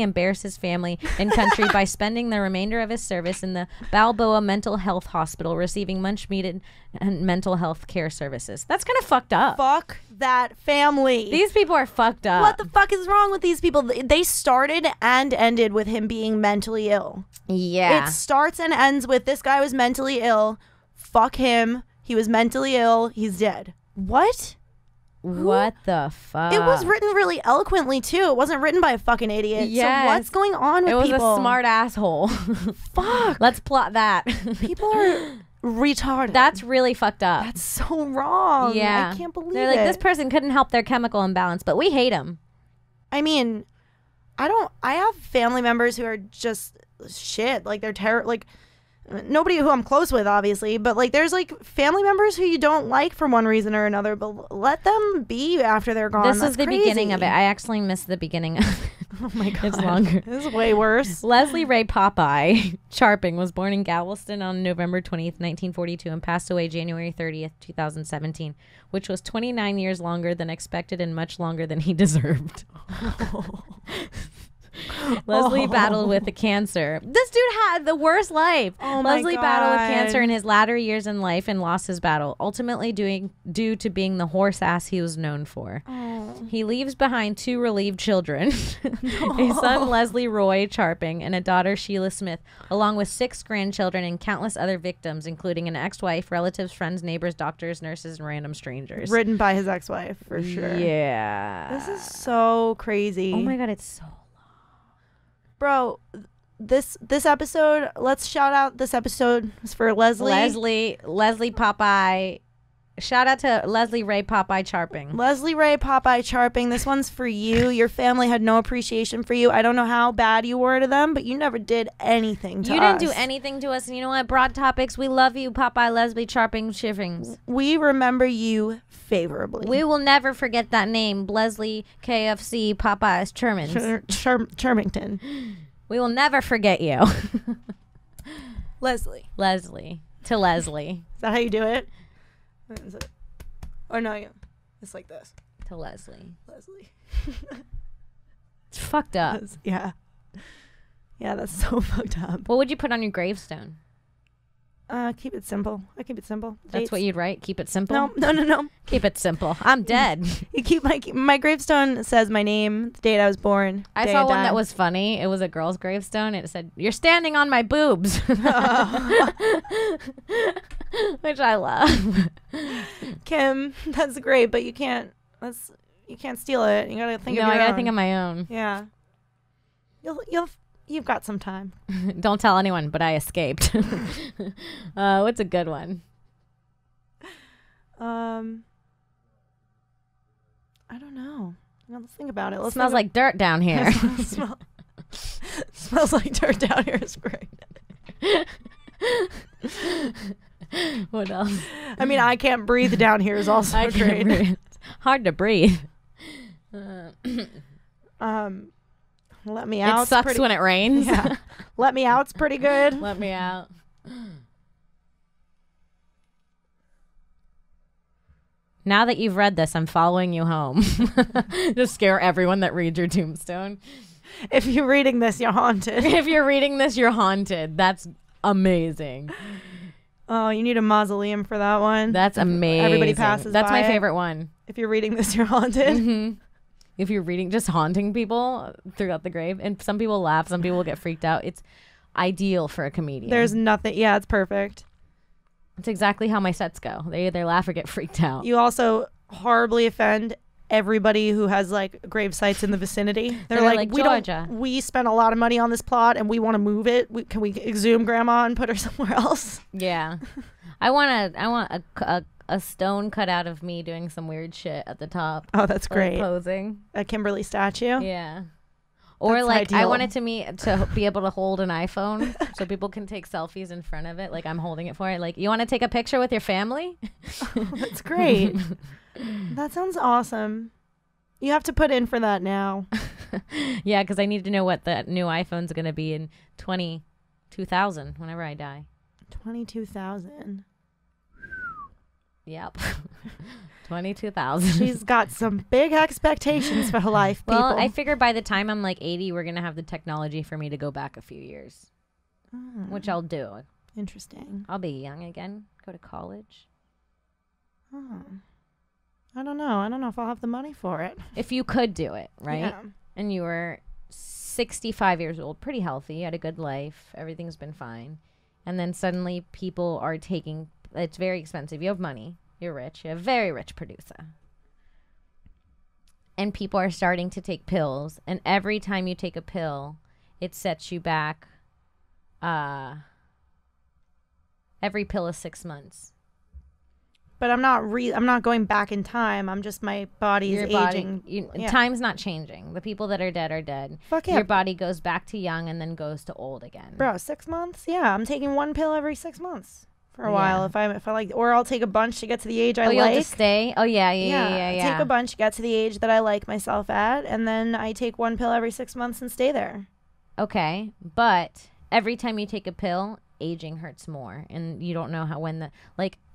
Speaker 1: embarrass his family and country by spending the remainder of his service in the Balboa Mental Health Hospital, receiving much needed mental health care services. That's kind of fucked up.
Speaker 2: Fuck that family.
Speaker 1: These people are fucked up.
Speaker 2: What the fuck is wrong with these people? They started and ended with him being mentally ill.
Speaker 1: Yeah.
Speaker 2: It starts and ends with this guy was mentally ill. Fuck him. He was mentally ill. He's dead. What?
Speaker 1: What the fuck?
Speaker 2: It was written really eloquently too. It wasn't written by a fucking idiot.
Speaker 1: Yes.
Speaker 2: So what's going on with
Speaker 1: It was
Speaker 2: people?
Speaker 1: a smart asshole.
Speaker 2: Fuck.
Speaker 1: Let's plot that.
Speaker 2: People are retarded.
Speaker 1: That's really fucked up.
Speaker 2: That's so wrong.
Speaker 1: Yeah.
Speaker 2: I can't believe
Speaker 1: They're like,
Speaker 2: it.
Speaker 1: this person couldn't help their chemical imbalance, but we hate him.
Speaker 2: I mean, I have family members who are just shit. Like they're like nobody who I'm close with, obviously, but like there's like family members who you don't like for one reason or another, but let them be after they're gone.
Speaker 1: This
Speaker 2: That's
Speaker 1: was the
Speaker 2: crazy.
Speaker 1: beginning of it. I actually missed the beginning of it.
Speaker 2: Oh my god,
Speaker 1: It's longer.
Speaker 2: This is way worse.
Speaker 1: Leslie Ray Popeye Charping was born in Galveston on November 20th, 1942, and passed away January 30th, 2017, which was 29 years longer than expected and much longer than he deserved. Leslie battled with the cancer. This dude had the worst life.
Speaker 2: Oh my
Speaker 1: Leslie battled with
Speaker 2: God.
Speaker 1: cancer in his latter years in life and lost his battle, ultimately due to being the horse ass he was known for.
Speaker 2: Oh.
Speaker 1: He leaves behind 2 relieved children, a son, Leslie Roy Charping, and a daughter, Sheila Smith, along with 6 grandchildren and countless other victims, including an ex-wife, relatives, friends, neighbors, doctors, nurses, and random strangers.
Speaker 2: Written by his ex-wife, for sure.
Speaker 1: Yeah.
Speaker 2: This is so crazy.
Speaker 1: Oh my God, it's so...
Speaker 2: Bro, this episode, let's shout out this episode is for Leslie
Speaker 1: Popeye. Shout out to Leslie Ray Popeye Charping.
Speaker 2: Leslie Ray Popeye Charping. This one's for you. Your family had no appreciation for you. I don't know how bad you were to them, but you never did anything to us.
Speaker 1: You didn't do anything to us. And you know what? Broad Topics, we love you, Popeye Leslie Charping Shiffings.
Speaker 2: We remember you favorably.
Speaker 1: We will never forget that name, Leslie KFC Popeye's Shermans.
Speaker 2: Charmington.
Speaker 1: We will never forget you.
Speaker 2: Leslie.
Speaker 1: Leslie. To Leslie.
Speaker 2: Is that how you do it? Is it? Or no, yeah. It's like this.
Speaker 1: To Leslie.
Speaker 2: Leslie.
Speaker 1: It's fucked up.
Speaker 2: Yeah. Yeah, that's so fucked up.
Speaker 1: What would you put on your gravestone?
Speaker 2: Keep it simple. I keep it simple.
Speaker 1: That's what you'd write? Keep it simple?
Speaker 2: No.
Speaker 1: Keep it simple. I'm dead.
Speaker 2: You keep my gravestone says my name, the date I was born.
Speaker 1: I saw one that was funny. It was a girl's gravestone. It said, "You're standing on my boobs," which I love.
Speaker 2: Kim, that's great, but you can't steal it. You gotta think of your
Speaker 1: I gotta
Speaker 2: own.
Speaker 1: think of my own.
Speaker 2: Yeah. You've got some time.
Speaker 1: Don't tell anyone, but I escaped. What's a good one?
Speaker 2: I don't know. Let's think about it.
Speaker 1: Smells like dirt down here.
Speaker 2: Smells like dirt down here is great.
Speaker 1: What else?
Speaker 2: I mean, I can't breathe down here is also
Speaker 1: I
Speaker 2: great.
Speaker 1: can't breathe. Hard to breathe.
Speaker 2: Let me out.
Speaker 1: It sucks when it rains.
Speaker 2: Yeah. Let me out's pretty good.
Speaker 1: Let me out. Now that you've read this, I'm following you home. Just scare everyone that reads your tombstone.
Speaker 2: If you're reading this, you're haunted.
Speaker 1: If you're reading this, you're haunted. That's amazing.
Speaker 2: Oh, you need a mausoleum for that one.
Speaker 1: That's amazing.
Speaker 2: Everybody passes
Speaker 1: That's
Speaker 2: by
Speaker 1: my
Speaker 2: it.
Speaker 1: favorite one.
Speaker 2: If you're reading this, you're haunted.
Speaker 1: Mm-hmm. If you're reading, just haunting people throughout the grave. And some people laugh. Some people get freaked out. It's ideal for a comedian.
Speaker 2: There's nothing. Yeah, it's perfect.
Speaker 1: It's exactly how my sets go. They either laugh or get freaked out.
Speaker 2: You also horribly offend everybody who has like grave sites in the vicinity. They're like,
Speaker 1: Georgia.
Speaker 2: we spent a lot of money on this plot and we want to move it. Can we exhume grandma and put her somewhere else?
Speaker 1: Yeah. I want a stone cut out of me doing some weird shit at the top.
Speaker 2: Oh, that's great.
Speaker 1: Posing.
Speaker 2: A Kimberly statue.
Speaker 1: Yeah. Or
Speaker 2: That's
Speaker 1: like I
Speaker 2: ideal.
Speaker 1: wanted to be able to hold an iPhone so people can take selfies in front of it. Like I'm holding it for it. Like, you want to take a picture with your family?
Speaker 2: Oh, that's great. That sounds awesome. You have to put in for that now.
Speaker 1: Yeah, because I need to know what the new iPhone's going to be in 2000 whenever I die.
Speaker 2: 22,000.
Speaker 1: Yep. 22,000.
Speaker 2: She's got some big expectations for her life, people.
Speaker 1: Well, I figure by the time I'm like 80, we're going to have the technology for me to go back a few years, which I'll do.
Speaker 2: Interesting.
Speaker 1: I'll be young again, go to college.
Speaker 2: Oh. I don't know if I'll have the money for it.
Speaker 1: If you could do it, right?
Speaker 2: Yeah.
Speaker 1: And you were 65 years old, pretty healthy, you had a good life, everything's been fine. And then suddenly people are taking, it's very expensive. You have money, you're rich, you have a very rich producer. and people are starting to take pills, and every time you take a pill, it sets you back. Every pill is 6 months.
Speaker 2: But I'm not going back in time. I'm just, my body's aging.
Speaker 1: Time's not changing. The people that are dead are dead.
Speaker 2: Fuck yeah.
Speaker 1: Your body goes back to young and then goes to old again.
Speaker 2: Bro, 6 months? Yeah, I'm taking one pill every 6 months for a while. If I like, or I'll take a bunch to get to the age I like.
Speaker 1: You'll just stay? Oh, yeah.
Speaker 2: Take a bunch, get to the age that I like myself at, and then I take one pill every 6 months and stay there.
Speaker 1: Okay, but every time you take a pill, aging hurts more, and you don't know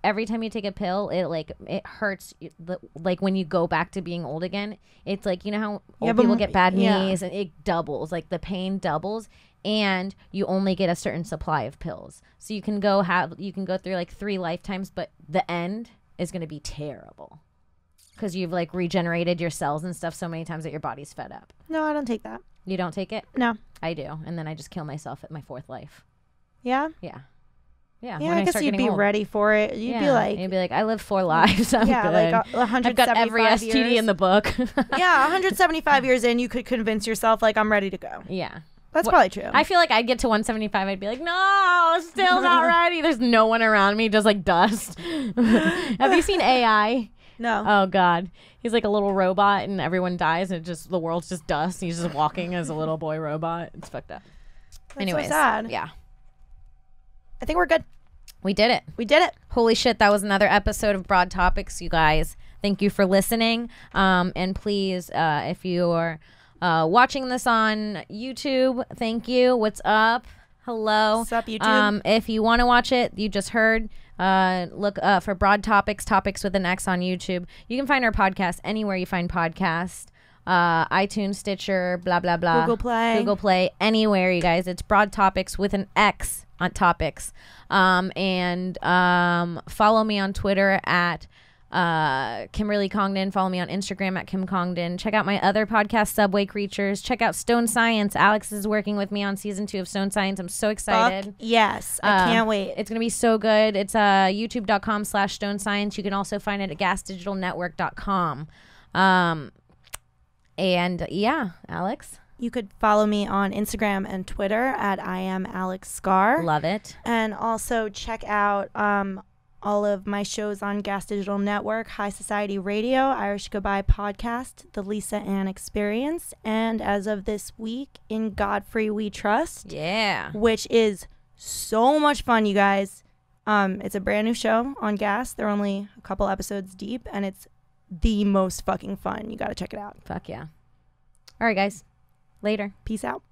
Speaker 1: every time you take a pill, it hurts. Like when you go back to being old again, it's like, you know how old people get bad knees, and it doubles, like the pain doubles, and you only get a certain supply of pills. So you can go through like 3 lifetimes, but the end is going to be terrible because you've like regenerated your cells and stuff so many times that your body's fed up.
Speaker 2: No, I don't take that.
Speaker 1: You don't take it?
Speaker 2: No.
Speaker 1: I do, and then I just kill myself at my 4th life.
Speaker 2: Yeah?
Speaker 1: Yeah.
Speaker 2: Yeah, I guess you'd be ready for it. You'd be like,
Speaker 1: I live 4 lives. I'm good.
Speaker 2: Like 175
Speaker 1: I've got every STD
Speaker 2: years.
Speaker 1: in the book.
Speaker 2: Yeah, 175 years in, you could convince yourself, like, I'm ready to go.
Speaker 1: Yeah.
Speaker 2: That's probably true.
Speaker 1: I feel like I'd get to 175. I'd be like, no, still not ready. There's no one around me, just like dust. Have you seen AI?
Speaker 2: No.
Speaker 1: Oh, God. He's like a little robot and everyone dies and the world's just dust. He's just walking as a little boy robot. It's fucked up. Anyways.
Speaker 2: So sad.
Speaker 1: Yeah.
Speaker 2: I think we're good.
Speaker 1: We did it.
Speaker 2: We did it.
Speaker 1: Holy shit, that was another episode of Broad Topics, you guys. Thank you for listening. And please, if you're watching this on YouTube, thank you. What's up? Hello.
Speaker 2: What's up, YouTube?
Speaker 1: If you want to watch it, you just heard, look for Broad Topics, Topics with an X on YouTube. You can find our podcast anywhere you find podcasts. iTunes, Stitcher, blah, blah, blah. Google Play, anywhere, you guys. It's Broad Topics with an X on Topics. And follow me on Twitter at Kimberly Congdon. Follow me on Instagram at Kim Congdon. Check out my other podcast, Subway Creatures. Check out Stone Science. Alex is working with me on season 2 of Stone Science. I'm so excited.
Speaker 2: Fuck yes. I can't wait.
Speaker 1: It's going to be so good. It's youtube.com/Stone Science. You can also find it at gasdigitalnetwork.com. And yeah, Alex.
Speaker 2: You could follow me on Instagram and Twitter at I am Alex Scar.
Speaker 1: Love it.
Speaker 2: And also check out all of my shows on Gas Digital Network, High Society Radio, Irish Goodbye Podcast, The Lisa Ann Experience, and as of this week, In Godfrey We Trust.
Speaker 1: Yeah.
Speaker 2: Which is so much fun, you guys. It's a brand new show on Gas. They're only a couple episodes deep, and it's the most fucking fun. You got to check it out.
Speaker 1: Fuck yeah. All right, guys. Later.
Speaker 2: Peace out.